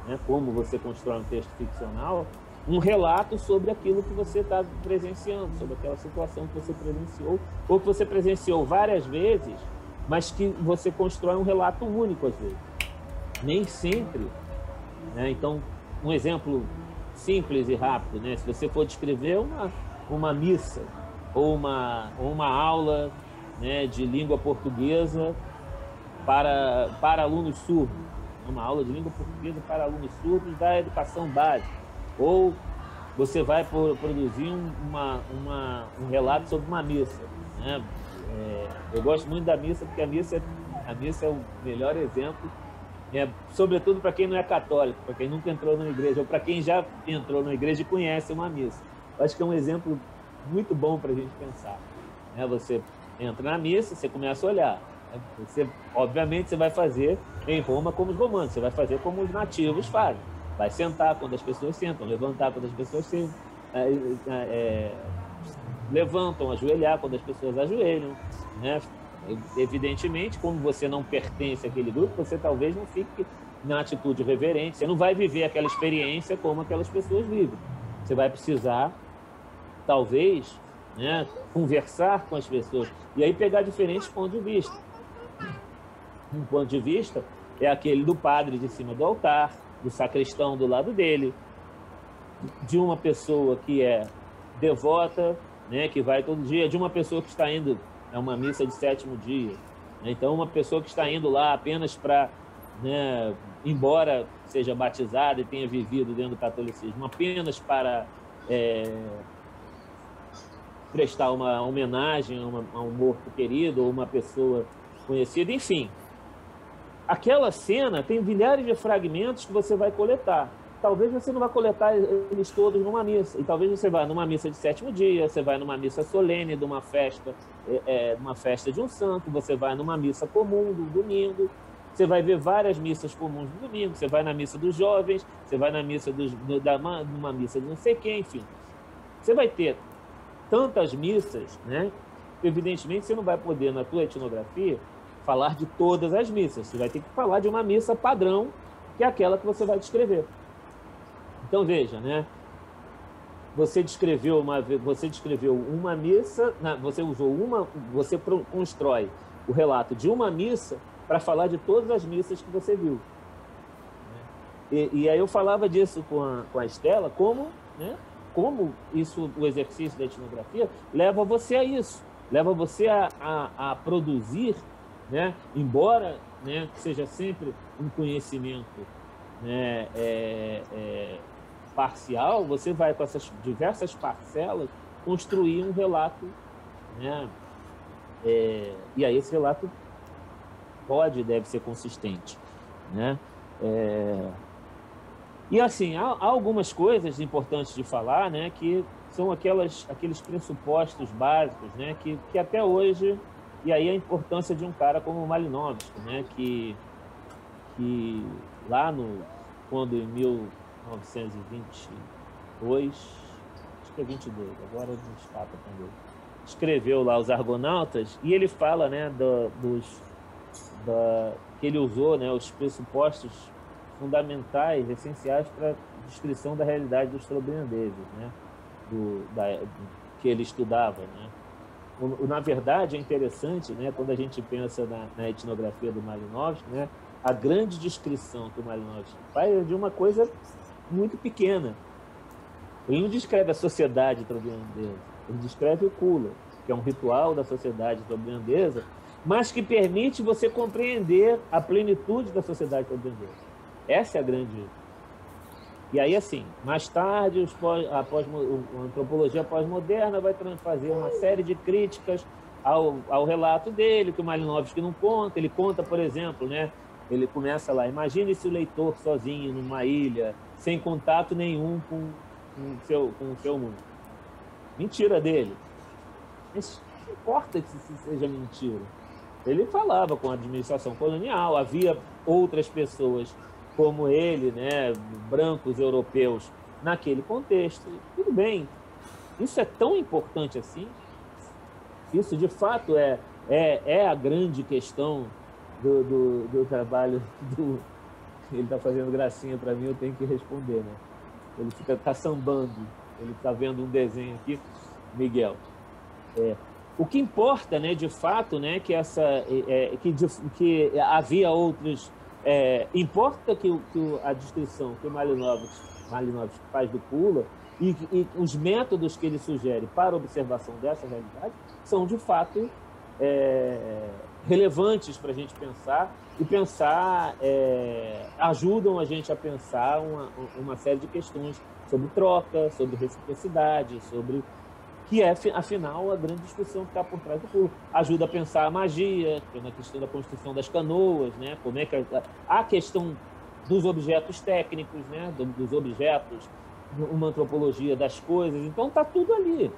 né, como você constrói um texto ficcional, um relato sobre aquilo que você está presenciando, sobre aquela situação que você presenciou, ou que você presenciou várias vezes, mas que você constrói um relato único às vezes. Nem sempre, né? Então, um exemplo simples e rápido, né? Se você for descrever uma missa ou uma aula, né, de língua portuguesa para alunos surdos, uma aula de língua portuguesa para alunos surdos da educação básica, ou você vai produzir um relato sobre uma missa, né? Eu gosto muito da missa porque a missa é o melhor exemplo, sobretudo para quem não é católico, para quem nunca entrou na igreja, ou para quem já entrou na igreja e conhece uma missa. Eu acho que é um exemplo muito bom para a gente pensar, né? Você entra na missa, você começa a olhar. Obviamente, você vai fazer em Roma como os romanos, você vai fazer como os nativos fazem. Vai sentar quando as pessoas sentam, levantar quando as pessoas sentam, levantam, ajoelhar quando as pessoas ajoelham, né? Evidentemente, como você não pertence àquele grupo, você talvez não fique na atitude reverente, você não vai viver aquela experiência como aquelas pessoas vivem. Você vai precisar, talvez, né, conversar com as pessoas e aí pegar diferentes pontos de vista. Um ponto de vista é aquele do padre de cima do altar, do sacristão do lado dele, de uma pessoa que é devota, né, que vai todo dia, de uma pessoa que está indo a uma missa de 7º dia. Então, uma pessoa que está indo lá apenas para, né, embora seja batizada e tenha vivido dentro do catolicismo, apenas para prestar uma homenagem a um morto querido ou uma pessoa conhecida, enfim. Aquela cena tem milhares de fragmentos que você vai coletar. Talvez você não vá coletar eles todos numa missa. E talvez você vá numa missa de 7º dia, você vai numa missa solene de uma festa de um santo, você vai numa missa comum do domingo, você vai ver várias missas comuns do domingo, você vai na missa dos jovens, você vai na missa numa missa de não sei quem, enfim. Você vai ter tantas missas, né? Evidentemente, você não vai poder, na tua etnografia, falar de todas as missas. Você vai ter que falar de uma missa padrão, que é aquela que você vai descrever. Então, veja, né? Você descreveu uma missa, você constrói o relato de uma missa para falar de todas as missas que você viu. E aí eu falava disso com a Estela, como, né? Como isso, o exercício da etnografia leva você a isso, leva você a produzir, né? Embora, né, seja sempre um conhecimento, né, parcial, você vai com essas diversas parcelas construir um relato, né? E aí esse relato deve ser consistente, né? E assim, há algumas coisas importantes de falar, né, que são aqueles pressupostos básicos, né, que até hoje, e aí a importância de um cara como o Malinowski, né, que lá quando em 1922, acho que é 22, agora não escapa também, escreveu lá Os Argonautas, e ele fala, né, que ele usou, né, os pressupostos fundamentais, essenciais para a descrição da realidade dos trobriandeses, né? Que ele estudava, né? Na verdade, é interessante, né, quando a gente pensa na etnografia do Malinowski, né, a grande descrição que o Malinowski faz é de uma coisa muito pequena. Ele não descreve a sociedade trobriandesa, ele descreve o Kula, que é um ritual da sociedade trobriandesa, mas que permite você compreender a plenitude da sociedade trobriandesa. Essa é a grande... E aí, assim, mais tarde, a antropologia pós-moderna vai fazer uma série de críticas ao relato dele, que o Malinowski não conta. Ele conta, por exemplo, né? Ele começa lá, imagine se o leitor sozinho numa ilha, sem contato nenhum com o seu mundo. Mentira dele. Mas não importa que seja mentira. Ele falava com a administração colonial, havia outras pessoas como ele, né, brancos europeus, naquele contexto. Tudo bem. Isso é tão importante assim? Isso, de fato, é a grande questão do trabalho ele está fazendo gracinha para mim, eu tenho que responder, né? Ele tá sambando, ele está vendo um desenho aqui, Miguel. O que importa, né, de fato, né, que havia outros. Importa que a descrição que o Malinowski faz do Pula e os métodos que ele sugere para a observação dessa realidade são, de fato, relevantes para a gente pensar e ajudam a gente a pensar uma série de questões sobre troca, sobre reciprocidade, sobre que afinal, a grande discussão que está por trás do Pula. Ajuda a pensar a magia, que é uma questão da construção das canoas, né? Como é que a questão dos objetos técnicos, né? Dos objetos, uma antropologia das coisas. Então, está tudo ali,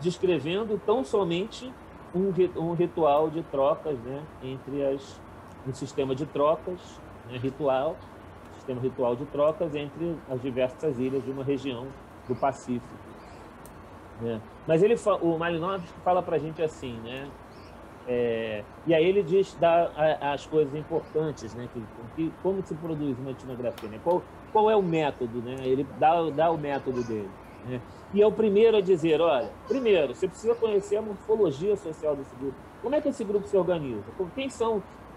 descrevendo tão somente um ritual de trocas, né? Um sistema de trocas, né? Sistema ritual de trocas entre as diversas ilhas de uma região do Pacífico. Mas o Malinowski fala para a gente assim, né? E aí ele dá as coisas importantes, né? Como se produz uma etnografia, né? Qual é o método, né? Ele dá o método dele, né? E é o primeiro a dizer, olha, primeiro, você precisa conhecer a morfologia social desse grupo. Como é que esse grupo se organiza?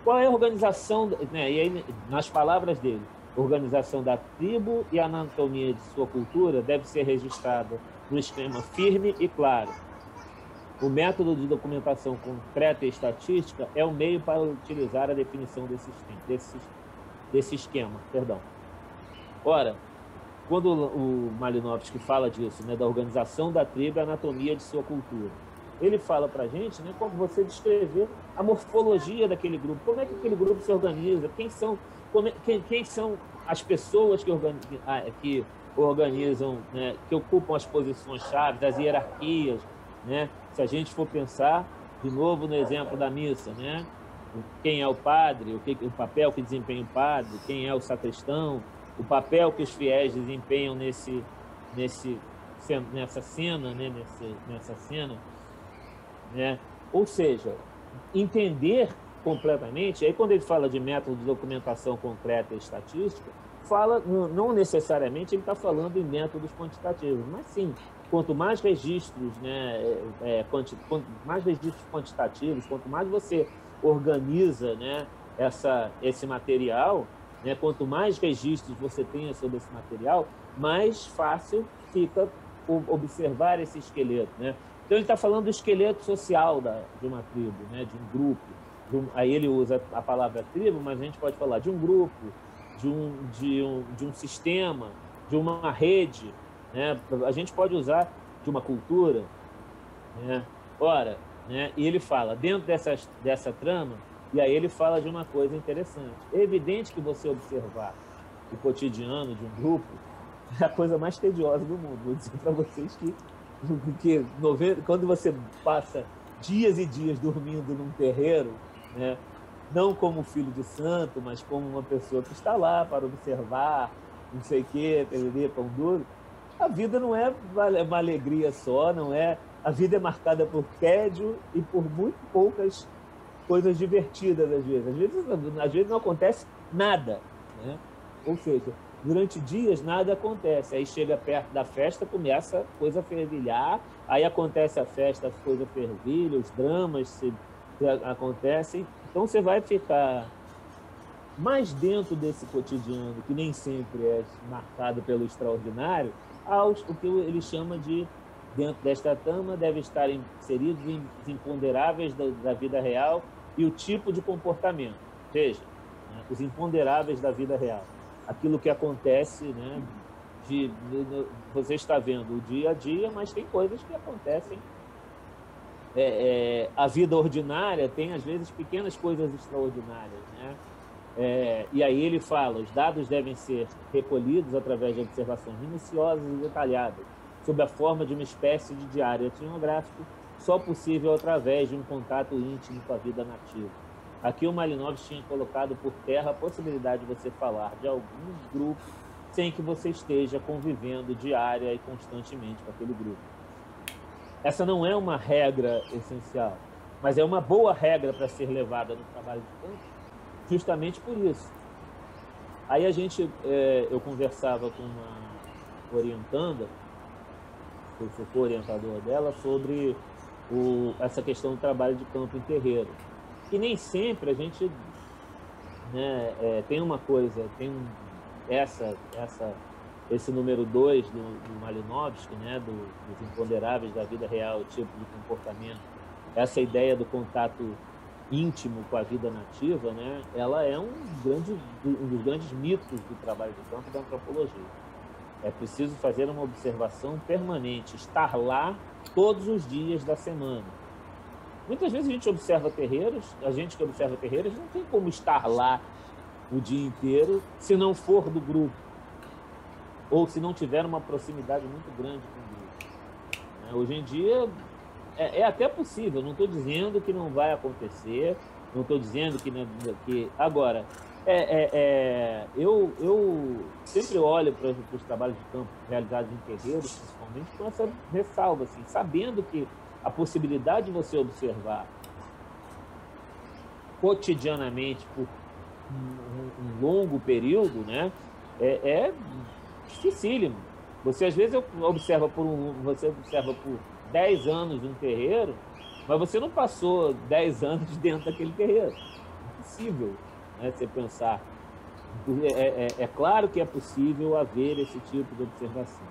Qual é a organização, né? E aí, nas palavras dele, organização da tribo e a anatomia de sua cultura deve ser registrada no esquema firme e claro. O método de documentação concreta e estatística é o meio para utilizar a definição desse esquema. Ora, quando o Malinowski fala disso, né, da organização da tribo e a anatomia de sua cultura, ele fala para a gente, né, como você descrever a morfologia daquele grupo, como é que aquele grupo se organiza, quem são as pessoas que organizam, né, que ocupam as posições-chave, as hierarquias, né? Se a gente for pensar, de novo, no exemplo da missa, né? Quem é o padre, o papel que desempenha o padre, quem é o sacristão, o papel que os fiéis desempenham nessa cena, né? Ou seja, entender completamente. Aí, quando ele fala de método de documentação concreta e estatística, não necessariamente ele está falando em métodos quantitativos, mas sim, quanto mais registros, né, quanto mais registros quantitativos, quanto mais você organiza, né, esse material, né, quanto mais registros você tenha sobre esse material, mais fácil fica observar esse esqueleto, né? Então ele está falando do esqueleto social de uma tribo, né, de um grupo. Aí ele usa a palavra tribo, mas a gente pode falar de um grupo, de um sistema, de uma rede, né? A gente pode usar de uma cultura, né? Ora, né? E ele fala, dentro dessa trama, e aí ele fala de uma coisa interessante. É evidente que você observar o cotidiano de um grupo é a coisa mais tediosa do mundo. Vou dizer para vocês que quando você passa dias e dias dormindo num terreiro, né? Não como filho de santo, mas como uma pessoa que está lá para observar, não sei o quê, pão duro, a vida não é uma alegria só, não é? A vida é marcada por tédio e por muito poucas coisas divertidas, às vezes não acontece nada, né? Ou seja, durante dias nada acontece, aí chega perto da festa, começa a coisa a fervilhar, aí acontece a festa, as coisas fervilham, os dramas acontecem, então você vai ficar mais dentro desse cotidiano, que nem sempre é marcado pelo extraordinário, o que ele chama de, dentro desta trama, deve estar inseridos os imponderáveis da vida real e o tipo de comportamento. Veja, né, os imponderáveis da vida real. Aquilo que acontece, né, você está vendo o dia a dia, mas tem coisas que acontecem. A vida ordinária tem, às vezes, pequenas coisas extraordinárias, né? E aí ele fala, os dados devem ser recolhidos através de observações minuciosas e detalhadas, sob a forma de uma espécie de diário etnográfico, só possível através de um contato íntimo com a vida nativa. Aqui o Malinowski tinha colocado por terra a possibilidade de você falar de alguns grupos sem que você esteja convivendo diária e constantemente com aquele grupo. Essa não é uma regra essencial, mas é uma boa regra para ser levada no trabalho de campo, justamente por isso. Aí eu conversava com uma orientanda, eu sou orientador dela, sobre essa questão do trabalho de campo em terreiro. E nem sempre a gente, né, tem uma coisa, esse número 2 do Malinowski, né, dos imponderáveis da vida real, tipo de comportamento, essa ideia do contato íntimo com a vida nativa, né, ela é um dos grandes mitos do trabalho de campo da antropologia. É preciso fazer uma observação permanente, estar lá todos os dias da semana. Muitas vezes a gente que observa terreiros não tem como estar lá o dia inteiro se não for do grupo, ou se não tiver uma proximidade muito grande com o grupo. Hoje em dia é até possível, não estou dizendo que não vai acontecer, não estou dizendo que... Agora, eu sempre olho para os trabalhos de campo realizados em terreiros, principalmente, com essa ressalva, assim, sabendo que a possibilidade de você observar cotidianamente por um longo período, né, é dificílimo. Você, às vezes, você observa por 10 anos um terreiro, mas você não passou 10 anos dentro daquele terreiro. É impossível, né, você pensar. É claro que é possível haver esse tipo de observação.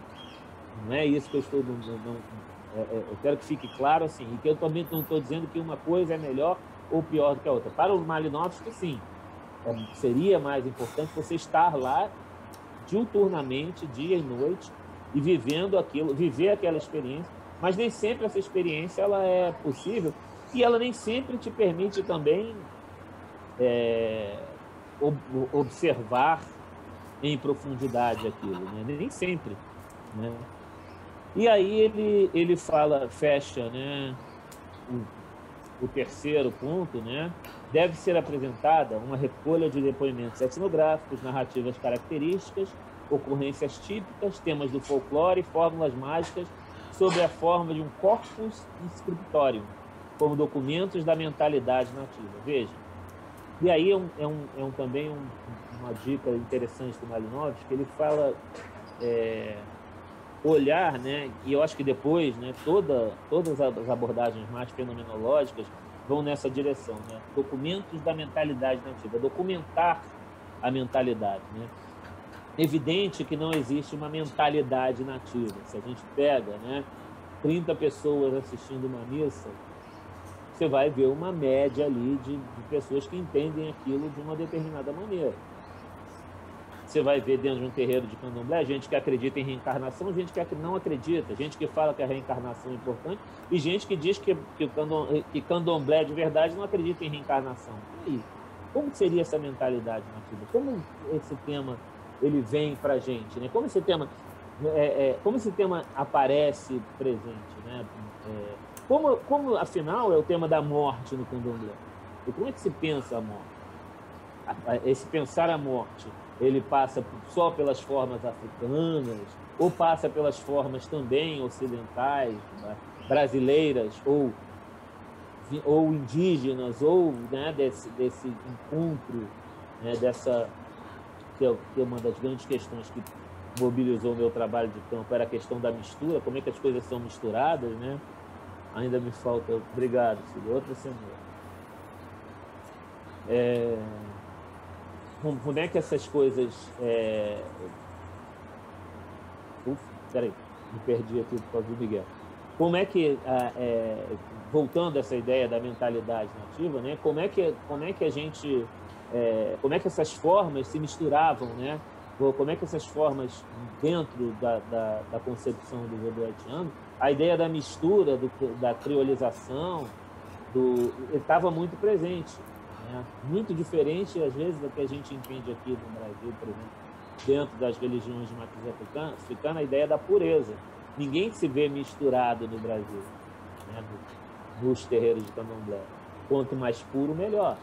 Não é isso que eu estou... eu quero que fique claro, assim, e que eu também não estou dizendo que uma coisa é melhor ou pior do que a outra. Para o Malinowski, sim. Seria mais importante você estar lá diuturnamente, dia e noite, e viver aquela experiência, mas nem sempre essa experiência ela é possível, e ela nem sempre te permite também observar em profundidade aquilo, né? Nem sempre, né? E aí ele fecha, né, o terceiro ponto, né? Deve ser apresentada uma recolha de depoimentos etnográficos, narrativas características, ocorrências típicas, temas do folclore e fórmulas mágicas sob a forma de um corpus inscriptorium, como documentos da mentalidade nativa. Veja, e aí também uma dica interessante do Malinowski, que ele fala olhar, né, e eu acho que depois, né, todas as abordagens mais fenomenológicas vão nessa direção, né? Documentos da mentalidade nativa, documentar a mentalidade, né? Evidente que não existe uma mentalidade nativa. Se a gente pega, né, 30 pessoas assistindo uma missa, você vai ver uma média ali de pessoas que entendem aquilo de uma determinada maneira. Você vai ver dentro de um terreiro de candomblé gente que acredita em reencarnação, gente que não acredita, gente que fala que a reencarnação é importante e gente que diz que candomblé de verdade não acredita em reencarnação. E aí, como seria essa mentalidade nativa? Como esse tema ele vem para a gente, né? Como esse tema aparece presente, né? Como, afinal, é o tema da morte no candomblé? E como é que se pensa a morte? Esse pensar a morte, ele passa só pelas formas africanas ou passa pelas formas também ocidentais, né, brasileiras ou indígenas, ou, né, desse encontro, né, que é uma das grandes questões que mobilizou o meu trabalho de campo, era a questão da mistura, como é que as coisas são misturadas, né? Ainda me falta... Obrigado, filho. Outra semana. Como é que essas coisas... Peraí, me perdi aqui por causa do Miguel. Como é que, voltando a essa ideia da mentalidade nativa, né? Como é que a gente... como é que essas formas se misturavam, né? Como é que essas formas, dentro da concepção do voodoo haitiano, a ideia da mistura, da criolização, estava muito presente, né? Muito diferente, às vezes, do que a gente entende aqui no Brasil, por exemplo, dentro das religiões de matriz africana, a ideia da pureza. Ninguém se vê misturado no Brasil, né? Nos terreiros de candomblé. Quanto mais puro, melhor.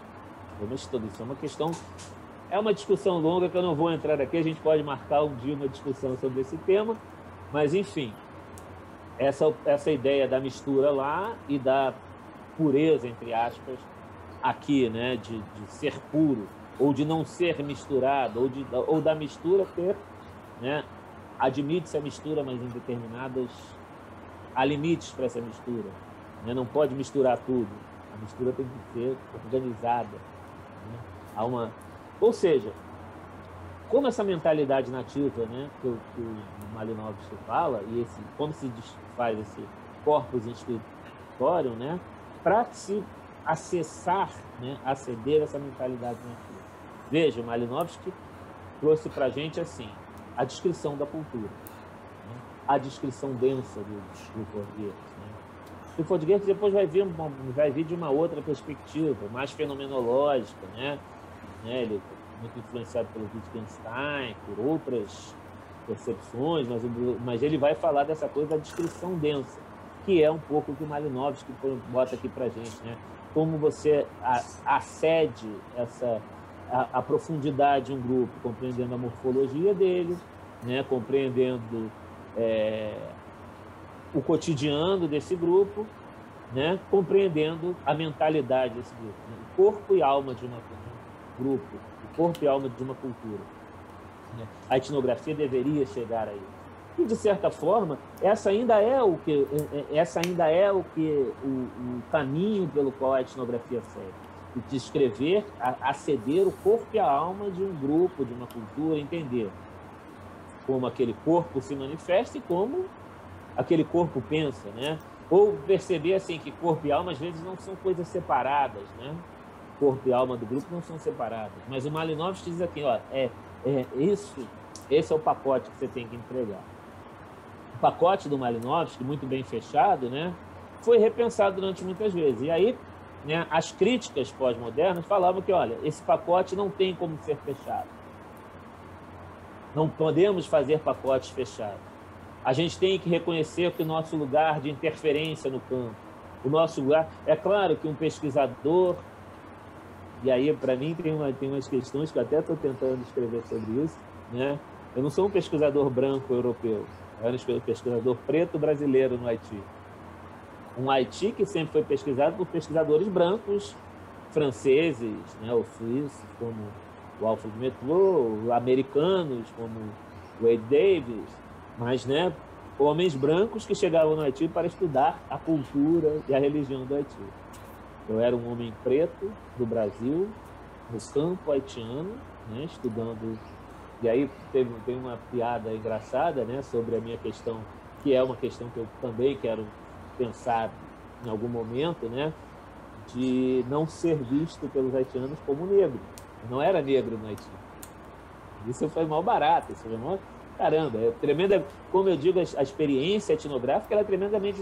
Isso é uma questão... É uma discussão longa que eu não vou entrar aqui, a gente pode marcar um dia uma discussão sobre esse tema, mas, enfim, essa ideia da mistura lá e da pureza, entre aspas, aqui, né, de ser puro, ou de não ser misturado, ou da mistura ter, né? Admite-se a mistura, mas em determinadas... Há limites para essa mistura, né? Não pode misturar tudo. A mistura tem que ser organizada, né? Há uma... Ou seja, como essa mentalidade nativa, né, que o Malinowski fala, e como se faz esse corpus inspiratório, né, para se acessar, né, aceder a essa mentalidade nativa. Veja, o Malinowski trouxe para a gente assim, a descrição da cultura, né, a descrição densa do Forgueiro. O Forgueiro depois vai vir de uma outra perspectiva, mais fenomenológica, né? Ele muito influenciado pelo Wittgenstein, por outras percepções, mas ele vai falar dessa coisa da descrição densa, que é um pouco o que o Malinowski bota aqui para a gente, né? Como você acede a profundidade de um grupo, compreendendo a morfologia dele, né? Compreendendo o cotidiano desse grupo, né? Compreendendo a mentalidade desse grupo, né? O corpo e alma de um grupo, o corpo e alma de uma cultura, né? A etnografia deveria chegar a isso. E, de certa forma, essa ainda é o caminho pelo qual a etnografia segue. Descrever, aceder o corpo e a alma de um grupo, de uma cultura, entender como aquele corpo se manifesta e como aquele corpo pensa, né? Ou perceber assim que corpo e alma às vezes não são coisas separadas, né? Corpo e alma do grupo não são separadas. Mas o Malinowski diz aqui, ó, esse é o pacote que você tem que entregar. O pacote do Malinowski, muito bem fechado, né? Foi repensado durante muitas vezes. E aí, né, as críticas pós-modernas falavam que, olha, esse pacote não tem como ser fechado. Não podemos fazer pacotes fechados. A gente tem que reconhecer que o nosso lugar de interferência no campo, o nosso lugar... É claro que um pesquisador... E aí, para mim, tem umas questões que eu até estou tentando escrever sobre isso, né? Eu não sou um pesquisador branco europeu, eu era um pesquisador preto brasileiro no Haiti. Um Haiti que sempre foi pesquisado por pesquisadores brancos, franceses, né? Ou suíços, como o Alfred Metrô, americanos, como o Wade Davis, mas, né, homens brancos que chegavam no Haiti para estudar a cultura e a religião do Haiti. Eu era um homem preto do Brasil, no campo haitiano, né, estudando. E aí tem uma piada engraçada, né, sobre a minha questão, que é uma questão que eu também quero pensar em algum momento, né, de não ser visto pelos haitianos como negro. Eu não era negro no Haiti. Isso foi mal barato, isso foi mal... Caramba, é tremenda, como eu digo, a experiência etnográfica ela é tremendamente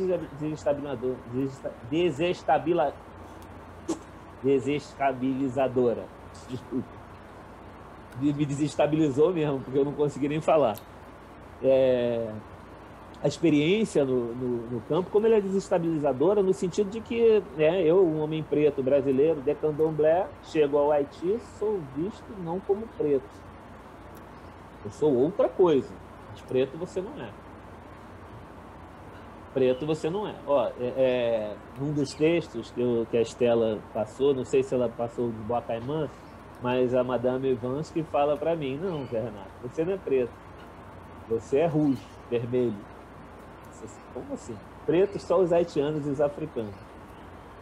desestabilizadora. Desculpa. Me desestabilizou mesmo, porque eu não consegui nem falar. A experiência no campo, como ela é desestabilizadora, no sentido de que, né, eu, um homem preto brasileiro, de candomblé, chego ao Haiti, sou visto não como preto. Eu sou outra coisa, mas preto você não é. Preto você não é. Ó, num dos textos que a Estela passou, não sei se ela passou de Boa Caimã, mas a Madame Evansky fala para mim, não, Zé Renato, você não é preto, você é rouge, vermelho. Como assim? Preto só os haitianos e os africanos.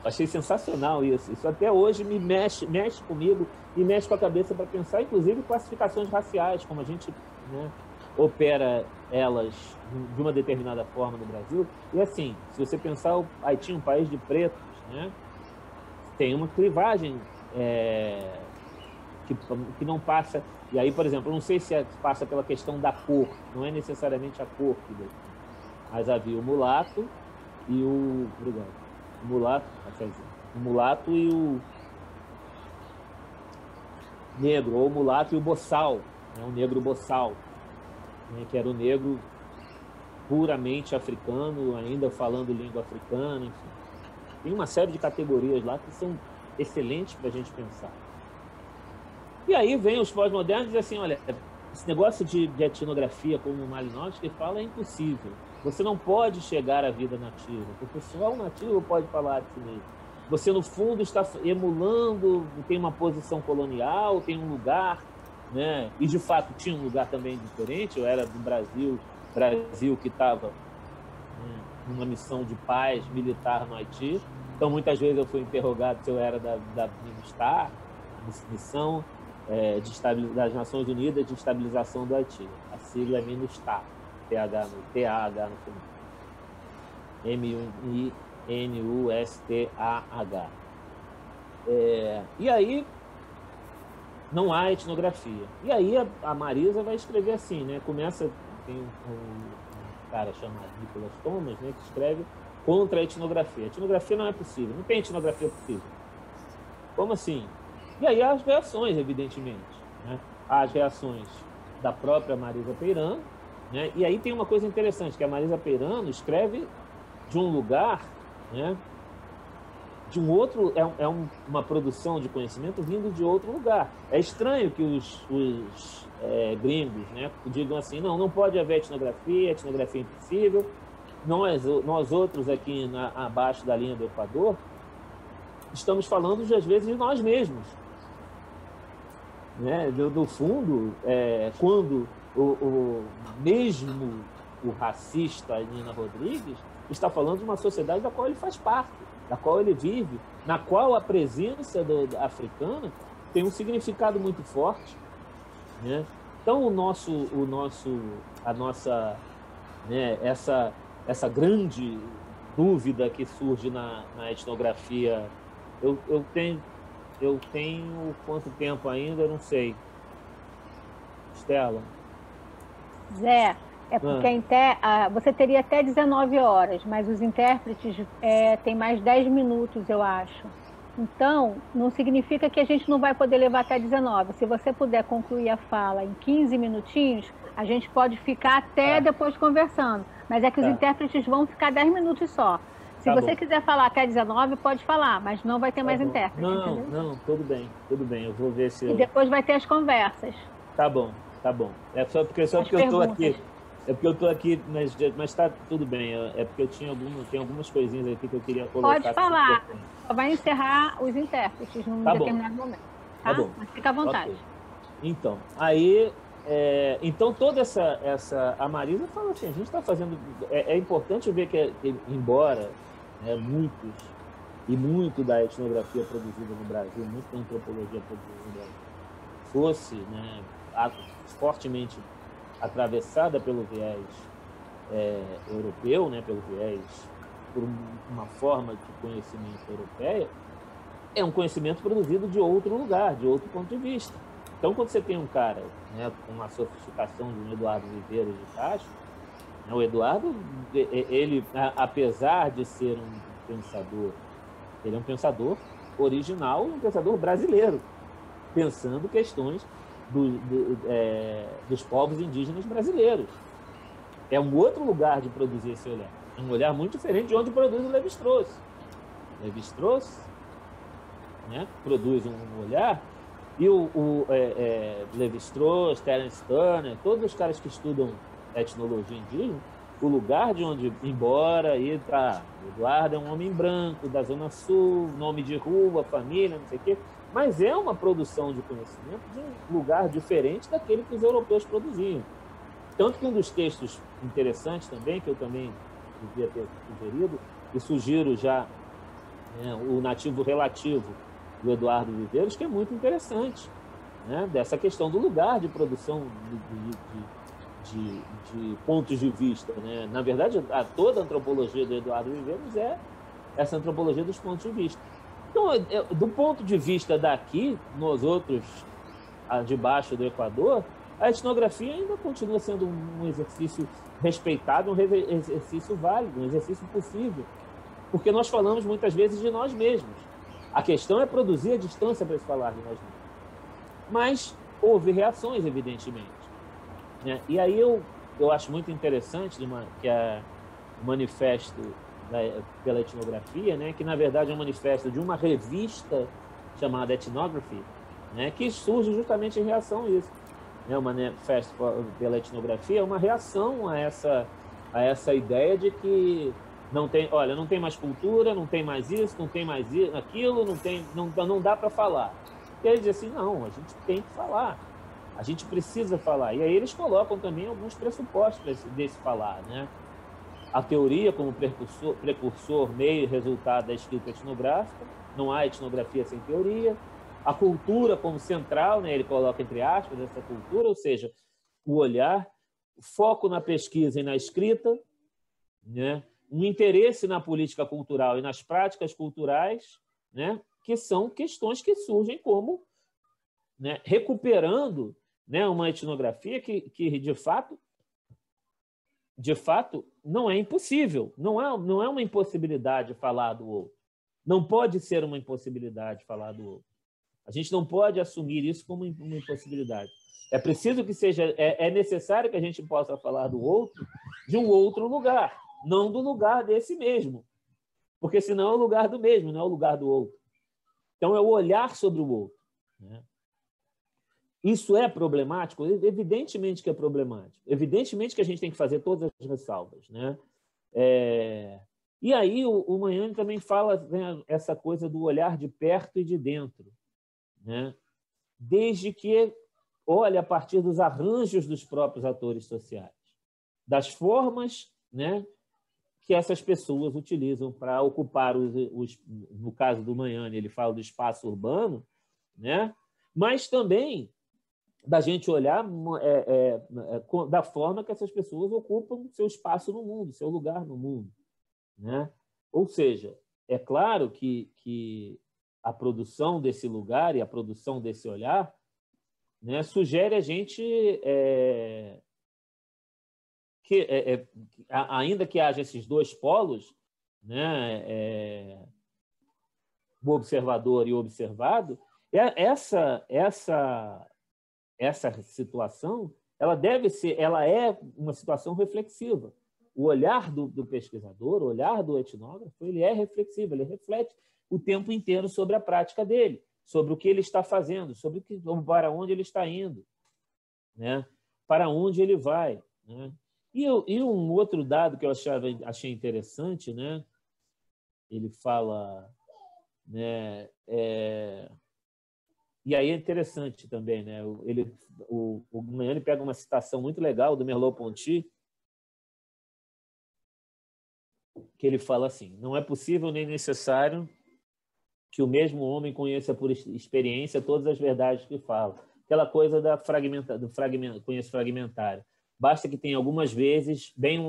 Achei sensacional isso. Isso até hoje me mexe comigo e mexe com a cabeça para pensar, inclusive, classificações raciais, como a gente, né, opera elas de uma determinada forma no Brasil. E assim, se você pensar o Haiti um país de pretos, né, tem uma clivagem que não passa... E aí, por exemplo, eu não sei se passa pela questão da cor, não é necessariamente a cor, mas havia o mulato e o... Obrigado. O mulato e o negro, ou o mulato e o boçal, né? O negro boçal, né? Que era o negro puramente africano, ainda falando língua africana, enfim. Tem uma série de categorias lá que são excelentes para a gente pensar. E aí vem os pós-modernos e dizem assim, olha, esse negócio de etnografia, como o Malinowski fala, é impossível. Você não pode chegar à vida nativa, porque só o nativo pode falar de si mesmo. você no fundo está emulando, tem uma posição colonial, tem um lugar, né? E de fato tinha um lugar também diferente. Eu era do Brasil que estava numa missão de paz militar no Haiti. Então muitas vezes eu fui interrogado se eu era da MINUSTAH, missão das Nações Unidas de Estabilização do Haiti. A sigla é MINUSTAH, TH no final. MINUSTAH. E aí não há etnografia. E aí a Marisa vai escrever assim, né? Tem um cara chamado Nicholas Thomas, né, que escreve contra a etnografia. A etnografia não é possível, não tem etnografia possível. Como assim? E aí há as reações, evidentemente, né? Há as reações da própria Marisa Peirano, né? E aí tem uma coisa interessante, que a Marisa Peirano escreve de um lugar, né? De um outro, uma produção de conhecimento vindo de outro lugar. É estranho que os gringos, né, digam assim, não pode haver etnografia é impossível. Nós outros aqui abaixo da linha do Equador estamos falando, às vezes, de nós mesmos. Né? Do fundo, quando mesmo o racista Nina Rodrigues está falando de uma sociedade da qual ele faz parte, da qual ele vive, na qual a presença africana tem um significado muito forte, né? Então né, essa grande dúvida que surge na etnografia, eu tenho quanto tempo ainda, eu não sei. Estela? Zé, porque você teria até 19 horas, mas os intérpretes têm mais 10 minutos, eu acho. Então, não significa que a gente não vai poder levar até 19. Se você puder concluir a fala em 15 minutinhos, a gente pode ficar até depois conversando. Mas é que os intérpretes vão ficar 10 minutos só. Se você quiser falar até 19, pode falar, mas não vai ter mais intérprete. Não, tudo bem. Eu vou ver se... E depois vai ter as conversas. Tá bom. É só porque eu estou aqui. É porque eu estou aqui, mas está tudo bem. É porque eu tinha algumas coisinhas aqui que eu queria colocar. Pode falar. Só vai encerrar os intérpretes num determinado momento. Tá bom. Mas fica à vontade. Okay. Então, aí... então, toda essa... A Marisa fala assim, a gente está fazendo... É importante ver que embora muito da etnografia produzida no Brasil, muito da antropologia produzida no Brasil, fosse, né, fortemente atravessada pelo viés europeu, né, por uma forma de conhecimento europeia, é um conhecimento produzido de outro lugar, de outro ponto de vista. Então, quando você tem um cara, né, com uma sofisticação de um Eduardo Viveiros de Castro, né, o Eduardo, ele, apesar de ser um pensador, ele é um pensador original, um pensador brasileiro, pensando questões dos povos indígenas brasileiros. É um outro lugar de produzir esse olhar. É um olhar muito diferente de onde produz o Lévi-Strauss. Lévi-Strauss, né, produz um olhar, e Lévi-Strauss, Terence Turner, todos os caras que estudam etnologia indígena, o lugar de onde, embora Eduardo é um homem branco, da Zona Sul, nome de rua, família, não sei o quê, mas é uma produção de conhecimento de um lugar diferente daquele que os europeus produziam. Tanto que um dos textos interessantes também, que eu também devia ter sugerido, e sugiro já, o Nativo Relativo, do Eduardo Viveiros, que é muito interessante, né? Dessa questão do lugar de produção de pontos de vista, né? Na verdade, toda a antropologia do Eduardo Viveiros é essa antropologia dos pontos de vista. Então, do ponto de vista daqui, nós outros, debaixo do Equador, a etnografia ainda continua sendo um exercício respeitado, um exercício válido, um exercício possível, porque nós falamos muitas vezes de nós mesmos. A questão é produzir a distância para se falar de nós mesmos. Mas houve reações, evidentemente, né? E aí eu acho muito interessante que é o manifesto pela etnografia, né? Que na verdade é um manifesto de uma revista chamada Ethnography, né? Que surge justamente em reação a isso. O manifesto pela etnografia é uma reação a essa ideia de que Não tem, olha, não tem mais cultura, não tem mais isso, não tem mais aquilo, não dá para falar. E eles dizem assim, não, a gente tem que falar, a gente precisa falar. E aí eles colocam também alguns pressupostos desse falar, né? A teoria como precursor, meio e resultado da escrita etnográfica, não há etnografia sem teoria. A cultura como central, né? Ele coloca entre aspas essa cultura, ou seja, o olhar, o foco na pesquisa e na escrita, né? Um interesse na política cultural e nas práticas culturais, né? Que são questões que surgem como, né? Recuperando, né? Uma etnografia que de fato não é impossível, não é uma impossibilidade falar do outro, não pode ser uma impossibilidade falar do outro. A gente não pode assumir isso como uma impossibilidade. É preciso que seja, é necessário que a gente possa falar do outro de um outro lugar, não do lugar desse mesmo, porque senão é o lugar do mesmo, não é o lugar do outro. Então é o olhar sobre o outro, né? Isso é problemático? Evidentemente que é problemático. Evidentemente que a gente tem que fazer todas as ressalvas, né? E aí o Magnani também fala, né, essa coisa do olhar de perto e de dentro, né? Desde que olha a partir dos arranjos dos próprios atores sociais, das formas, né, que essas pessoas utilizam para ocupar no caso do Magnani, ele fala do espaço urbano, né? Mas também da gente olhar da forma que essas pessoas ocupam seu espaço no mundo, seu lugar no mundo, né? Ou seja, é claro que a produção desse lugar e a produção desse olhar, né, sugere a gente ainda que haja esses dois polos, né, o observador e o observado, essa situação ela é uma situação reflexiva. O olhar do pesquisador, o olhar do etnógrafo, ele é reflexivo, ele reflete o tempo inteiro sobre a prática dele, sobre o que ele está fazendo, para onde ele está indo, né? Para onde ele vai, né? E um outro dado que eu achei interessante, né? Ele fala, né? E aí é interessante também, né? O Magnani pega uma citação muito legal do Merleau-Ponty, que ele fala assim: não é possível nem necessário que o mesmo homem conheça por experiência todas as verdades que fala. Aquela coisa do conhecimento fragmentário. Basta que tenha algumas vezes, bem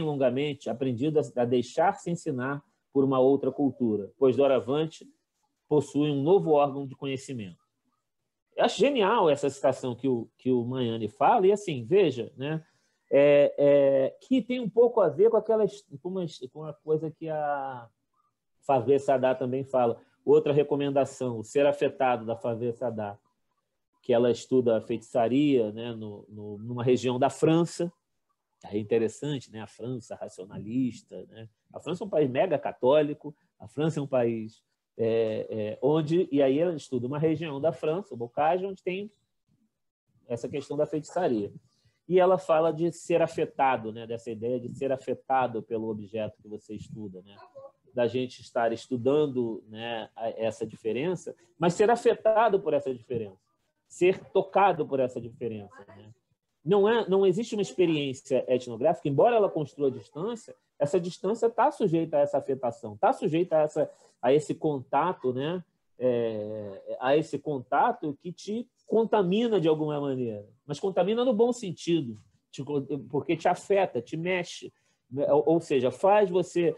longamente, aprendido a deixar-se ensinar por uma outra cultura, pois doravante possui um novo órgão de conhecimento. Eu acho genial essa citação que o Magnani fala, e assim, veja, né, que tem um pouco a ver com a coisa que a Favre Sadar também fala. Outra recomendação, o Ser Afetado, da Favre Sadar, que ela estuda a feitiçaria, né, numa região da França. É interessante, né? A França racionalista, né? A França é um país mega católico, a França é um país onde... E aí ela estuda uma região da França, o Bocage, onde tem essa questão da feitiçaria. E ela fala de ser afetado, né? Dessa ideia de ser afetado pelo objeto que você estuda, né? Da gente estar estudando, né, essa diferença, mas ser afetado por essa diferença, ser tocado por essa diferença, né? Não existe uma experiência etnográfica, embora ela construa distância, essa distância está sujeita a essa afetação, está sujeita a esse contato, né? A esse contato que te contamina de alguma maneira, mas contamina no bom sentido, porque te afeta, te mexe, ou seja, faz você...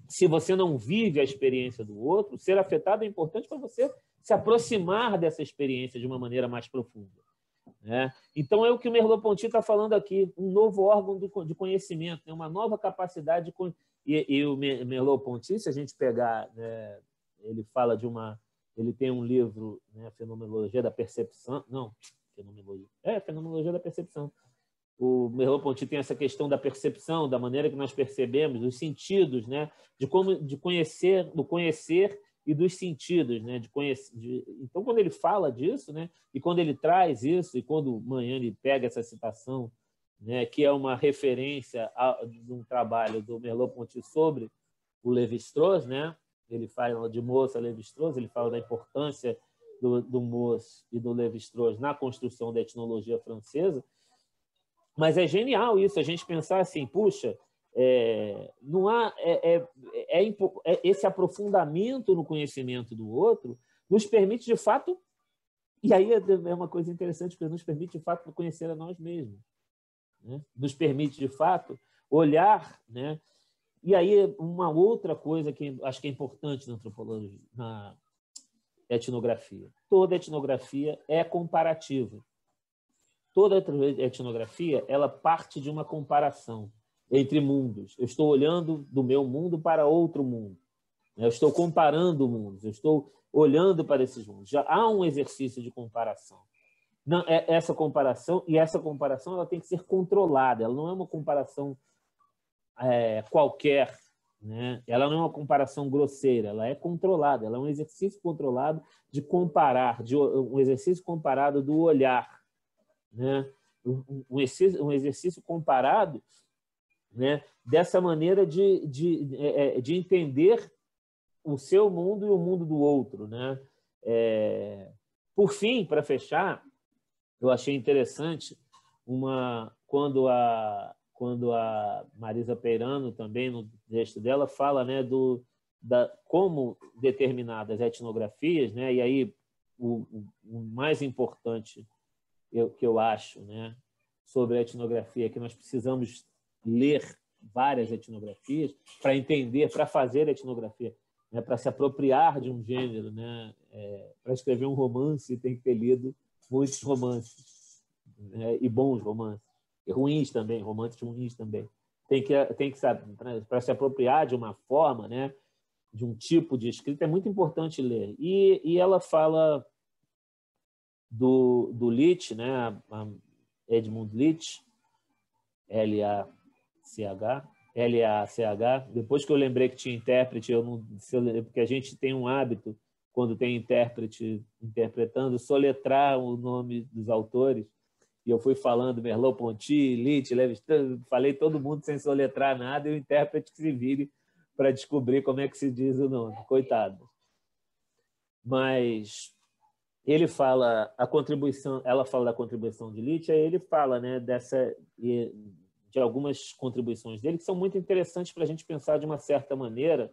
Se você não vive a experiência do outro, ser afetado é importante para você se aproximar dessa experiência de uma maneira mais profunda, né? Então, é o que o Merleau-Ponty está falando aqui, um novo órgão de conhecimento, né? Uma nova capacidade de... E o Merleau-Ponty, se a gente pegar, né, ele fala de uma... Ele tem um livro, né, Fenomenologia da Percepção... Não, Fenomenologia da Percepção. O Merleau-Ponty tem essa questão da percepção, da maneira que nós percebemos, dos sentidos, né? De conhecer, do conhecer e dos sentidos, né? Então, quando ele fala disso, né? E quando ele traz isso, e quando o Magnani pega essa citação né, que é uma referência de um trabalho do Merleau-Ponty sobre o Lévi-Strauss, né? Ele fala de Mauss a Lévi-Strauss, ele fala da importância do Mauss e do Lévi-Strauss na construção da etnologia francesa. Mas é genial isso, a gente pensar assim, puxa, não há esse aprofundamento no conhecimento do outro nos permite de fato, e aí é uma coisa interessante, porque nos permite de fato conhecer a nós mesmos, né? Nos permite de fato olhar, né? E aí uma outra coisa que acho que é importante na antropologia, na etnografia, toda etnografia é comparativa. Toda etnografia ela parte de uma comparação entre mundos. Eu estou olhando do meu mundo para outro mundo. Eu estou comparando mundos. Eu estou olhando para esses mundos. Já há um exercício de comparação. Não, essa comparação ela tem que ser controlada. Ela não é uma comparação qualquer, né? Ela não é uma comparação grosseira. Ela é controlada. Ela é um exercício controlado de comparar, um exercício comparado do olhar, né? Um exercício comparado, né? Dessa maneira de entender o seu mundo e o mundo do outro, né? Por fim, para fechar, eu achei interessante quando a Marisa Peirano também no texto dela fala, né, como determinadas etnografias, né? E aí o mais importante que eu acho, né, sobre a etnografia, que nós precisamos ler várias etnografias para entender, para fazer etnografia, né, para se apropriar de um gênero, né, para escrever um romance tem que ter lido muitos romances, né, e bons romances, e ruins também, romances ruins também. Tem que saber, para se apropriar de uma forma, né, de um tipo de escrita, é muito importante ler. E ela fala do Leach, né? Edmund Leach, L-A-C-H. Depois que eu lembrei que tinha intérprete, porque a gente tem um hábito, quando tem intérprete interpretando, soletrar o nome dos autores. E eu fui falando Merleau-Ponty, Leach, Lévi-Strauss, falei todo mundo sem soletrar nada, e o intérprete que se vire para descobrir como é que se diz o nome. Coitado. Mas ela fala da contribuição de Leach, aí ele fala, né, de algumas contribuições dele que são muito interessantes para a gente pensar de uma certa maneira,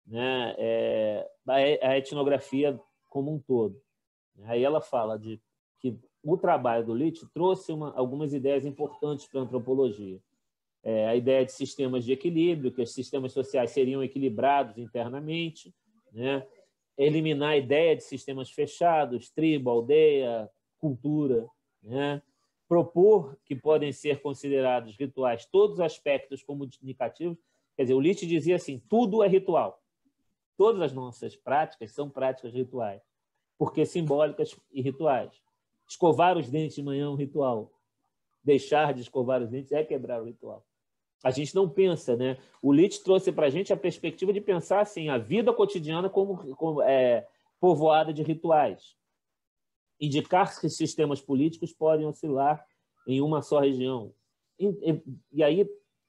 né, a etnografia como um todo. Aí ela fala de que o trabalho do Leach trouxe algumas ideias importantes para a antropologia. A ideia de sistemas de equilíbrio, que os sistemas sociais seriam equilibrados internamente, né? Eliminar a ideia de sistemas fechados, tribo, aldeia, cultura, né? Propor que podem ser considerados rituais todos os aspectos comunicativos. Quer dizer, o Leach dizia assim, tudo é ritual. Todas as nossas práticas são práticas rituais, porque simbólicas e rituais. Escovar os dentes de manhã é um ritual. Deixar de escovar os dentes é quebrar o ritual. A gente não pensa, né? O Leach trouxe para a gente a perspectiva de pensar assim, a vida cotidiana como povoada de rituais. Indicar que sistemas políticos podem oscilar em uma só região. E aí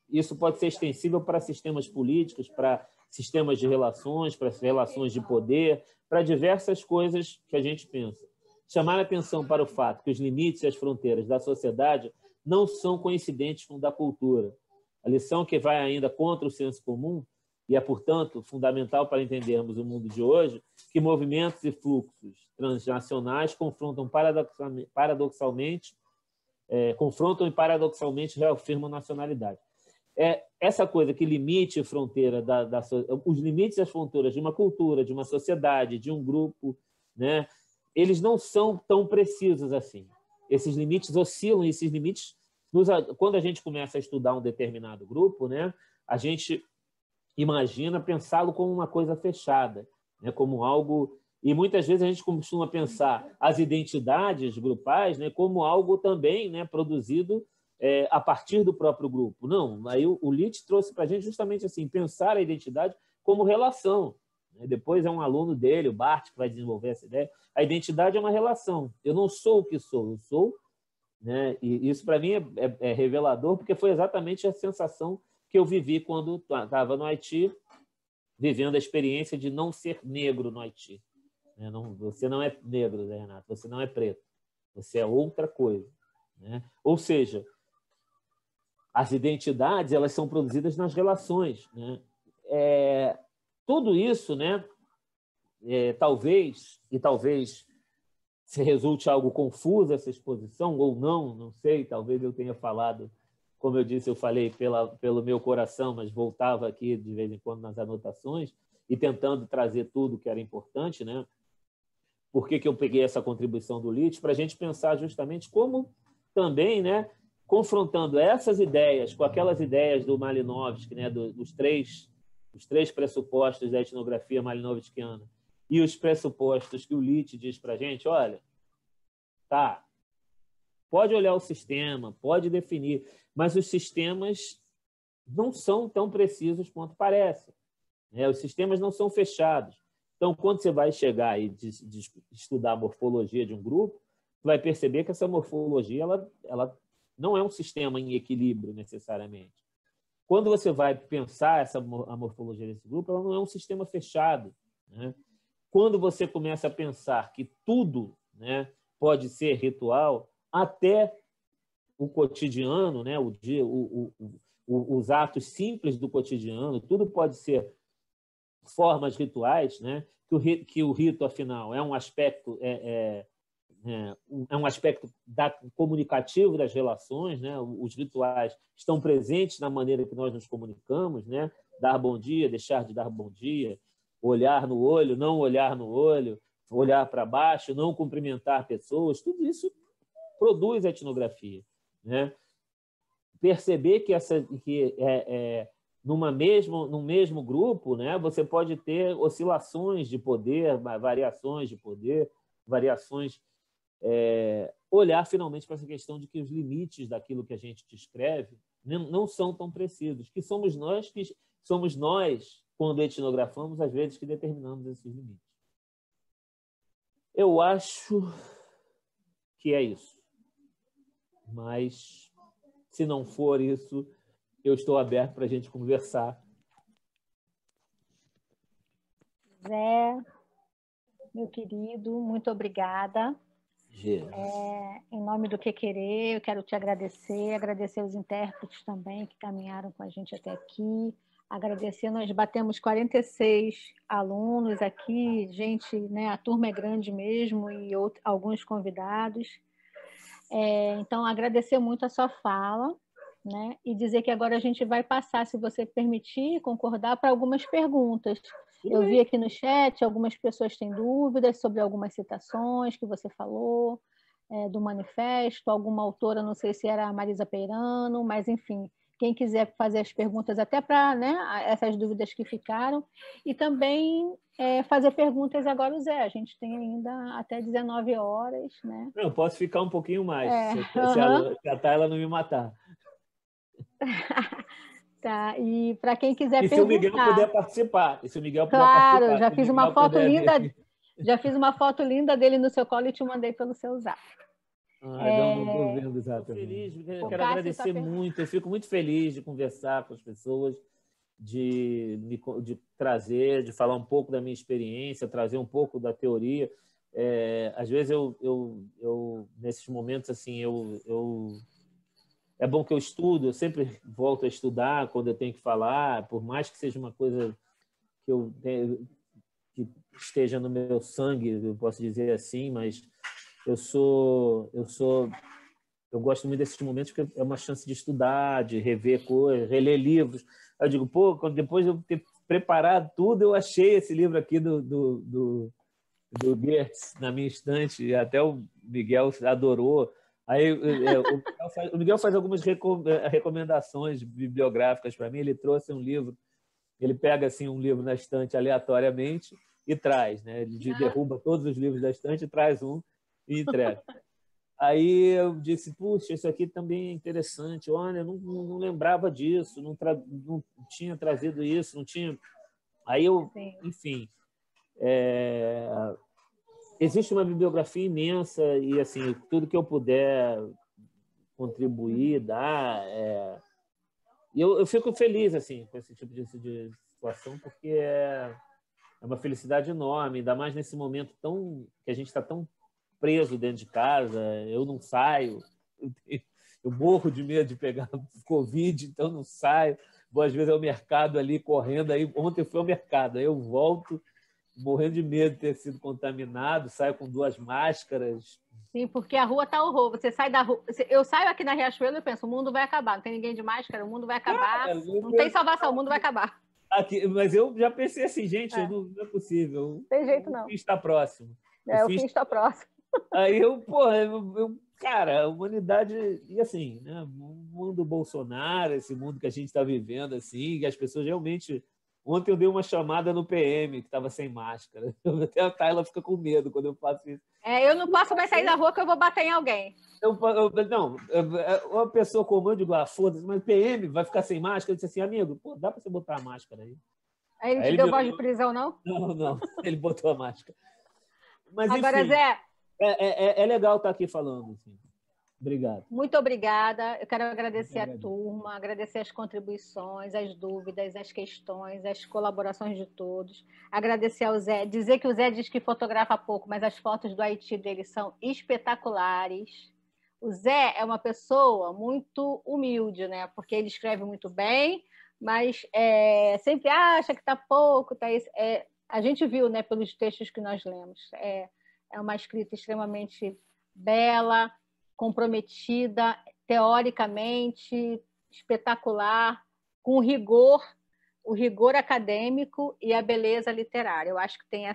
isso pode ser extensível para sistemas políticos, para sistemas de relações, para relações de poder, para diversas coisas que a gente pensa. Chamar a atenção para o fato que os limites e as fronteiras da sociedade não são coincidentes com o da cultura. A lição que vai ainda contra o senso comum e é, portanto, fundamental para entendermos o mundo de hoje, que movimentos e fluxos transnacionais confrontam paradoxalmente reafirmam nacionalidade. Essa coisa que limite a fronteira, os limites e as fronteiras de uma cultura, de uma sociedade, de um grupo, né, eles não são tão precisos assim. Esses limites oscilam, e esses limites, quando a gente começa a estudar um determinado grupo, né, a gente imagina pensá-lo como uma coisa fechada, né, como algo... E muitas vezes a gente costuma pensar as identidades grupais, né, como algo também, né, produzido a partir do próprio grupo. Não, aí o Leach trouxe para a gente justamente assim, pensar a identidade como relação. Depois é um aluno dele, o Bart, que vai desenvolver essa ideia. A identidade é uma relação. Eu não sou o que sou, eu sou né? E isso, para mim, é revelador, porque foi exatamente a sensação que eu vivi quando estava no Haiti, vivendo a experiência de não ser negro no Haiti. Né? Você não é negro, né, Renato? Você não é preto. Você é outra coisa. Né? Ou seja, as identidades, elas são produzidas nas relações. Né? Tudo isso, né, talvez se resulte algo confuso essa exposição, ou não sei, talvez eu tenha falado, como eu disse, eu falei pelo meu coração, mas voltava aqui de vez em quando nas anotações e tentando trazer tudo que era importante, né? Por que eu peguei essa contribuição do Litt? Para a gente pensar justamente como também, né, confrontando essas ideias com aquelas ideias do Malinowski, né, os três pressupostos da etnografia malinowskiana e os pressupostos que o Litt diz para a gente, olha, tá, pode olhar o sistema, pode definir, mas os sistemas não são tão precisos quanto parece. Né? Os sistemas não são fechados. Então, quando você vai chegar e estudar a morfologia de um grupo, você vai perceber que essa morfologia ela não é um sistema em equilíbrio, necessariamente. Quando você vai pensar a morfologia desse grupo, ela não é um sistema fechado. Né? Quando você começa a pensar que tudo, né, pode ser ritual, até o cotidiano, né, os atos simples do cotidiano, tudo pode ser formas rituais, né, que o rito, afinal, é um aspecto comunicativo das relações, né? Os rituais estão presentes na maneira que nós nos comunicamos, né? Dar bom dia, deixar de dar bom dia, olhar no olho, não olhar no olho, olhar para baixo, não cumprimentar pessoas, tudo isso produz etnografia, né? Perceber que num mesmo grupo, né, você pode ter oscilações de poder, variações de poder, variações. Olhar finalmente para essa questão de que os limites daquilo que a gente descreve não são tão precisos, que somos nós, quando etnografamos, às vezes, que determinamos esses limites. Eu acho que é isso. Mas, se não for isso, eu estou aberto para a gente conversar. Zé, meu querido, muito obrigada. Em nome do Que Querer, eu quero te agradecer os intérpretes também que caminharam com a gente até aqui, agradecer, nós batemos 46 alunos aqui, gente, né, a turma é grande mesmo e alguns convidados, então agradecer muito a sua fala, né, e dizer que agora a gente vai passar, se você permitir, concordar, para algumas perguntas. Eu vi aqui no chat, algumas pessoas têm dúvidas sobre algumas citações que você falou, do manifesto, alguma autora, não sei se era a Marisa Peirano, mas, enfim, quem quiser fazer as perguntas, até para, né, essas dúvidas que ficaram, e também fazer perguntas agora, o Zé, a gente tem ainda até 19 horas. Né? Eu posso ficar um pouquinho mais, se a Tayla não me matar. Tá, e para quem quiser perguntar. Se o Miguel puder participar. E se o Miguel puder claro, participar. Já fiz uma foto linda. Já fiz uma foto linda dele no seu colo e te mandei pelo seu zap. Não estou vendo exatamente. Eu quero agradecer muito. Eu fico muito feliz de conversar com as pessoas, de trazer, de falar um pouco da minha experiência, trazer um pouco da teoria. Às vezes eu nesses momentos assim é bom que eu estudo, eu sempre volto a estudar quando eu tenho que falar, por mais que seja uma coisa que esteja no meu sangue, eu posso dizer assim, mas eu gosto muito desses momentos porque é uma chance de estudar, de rever coisas, reler livros. Eu digo, depois de eu ter preparado tudo, eu achei esse livro aqui do Goethe na minha estante, e até o Miguel adorou. Aí o Miguel faz algumas recomendações bibliográficas para mim. Ele trouxe um livro, ele pega assim um livro na estante aleatoriamente e traz, né? Ele derruba todos os livros da estante, traz um e entrega. Aí eu disse, puxa, isso aqui também é interessante. Olha, eu não lembrava disso, não tinha trazido isso, não tinha. Aí enfim, existe uma bibliografia imensa e assim tudo que eu puder contribuir, dar. E eu fico feliz assim, com esse tipo de situação, porque é uma felicidade enorme, ainda mais nesse momento que a gente está tão preso dentro de casa, eu não saio, eu morro de medo de pegar Covid, então não saio, vou às vezes ao mercado ali correndo, aí ontem eu fui ao mercado, aí eu volto morrendo de medo de ter sido contaminado, saio com 2 máscaras. Sim, porque a rua está horror. Você sai da rua. Eu saio aqui na Riachuelo e penso, o mundo vai acabar. Não tem ninguém de máscara, o mundo vai acabar. Não tem salvação, o mundo vai acabar. Aqui, mas eu já pensei assim, gente, não é possível. Tem jeito não. O fim está próximo. O fim está próximo. Aí cara, a humanidade, e assim, né, o mundo Bolsonaro, esse mundo que a gente está vivendo, assim, que as pessoas realmente. Ontem eu dei uma chamada no PM, que estava sem máscara. Até a Tayla fica com medo quando eu faço isso. Eu não posso mais sair da rua que eu vou bater em alguém. Uma pessoa comum, eu digo, foda-se, mas PM vai ficar sem máscara? Eu disse assim, amigo, pô, dá para você botar a máscara aí? Aí ele te deu voz de prisão, não? Não, ele botou a máscara. Mas, agora, enfim, Zé... É legal estar aqui falando, assim. Obrigado. Muito obrigada. Eu quero agradecer a turma, agradecer as contribuições, as dúvidas, as questões, as colaborações de todos. Agradecer ao Zé. Dizer que o Zé diz que fotografa pouco, mas as fotos do Haiti dele são espetaculares. O Zé é uma pessoa muito humilde, né? Porque ele escreve muito bem, mas sempre acha que está pouco. A gente viu, né, pelos textos que nós lemos. É uma escrita extremamente bela, comprometida, teoricamente espetacular, com o rigor acadêmico e a beleza literária. Eu acho que tem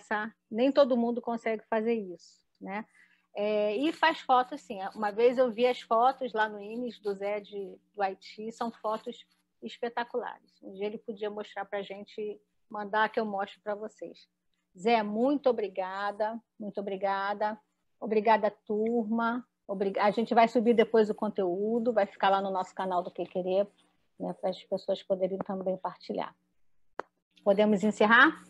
nem todo mundo consegue fazer isso, né? E faz fotos, sim. Uma vez eu vi as fotos lá no INES do Zé do Haiti, são fotos espetaculares. Um dia ele podia mostrar para a gente, mandar que eu mostre para vocês. Zé, muito obrigada, muito obrigada. Obrigada, turma. A gente vai subir depois o conteúdo, vai ficar lá no nosso canal do Que Querer, né, para as pessoas poderem também partilhar. Podemos encerrar?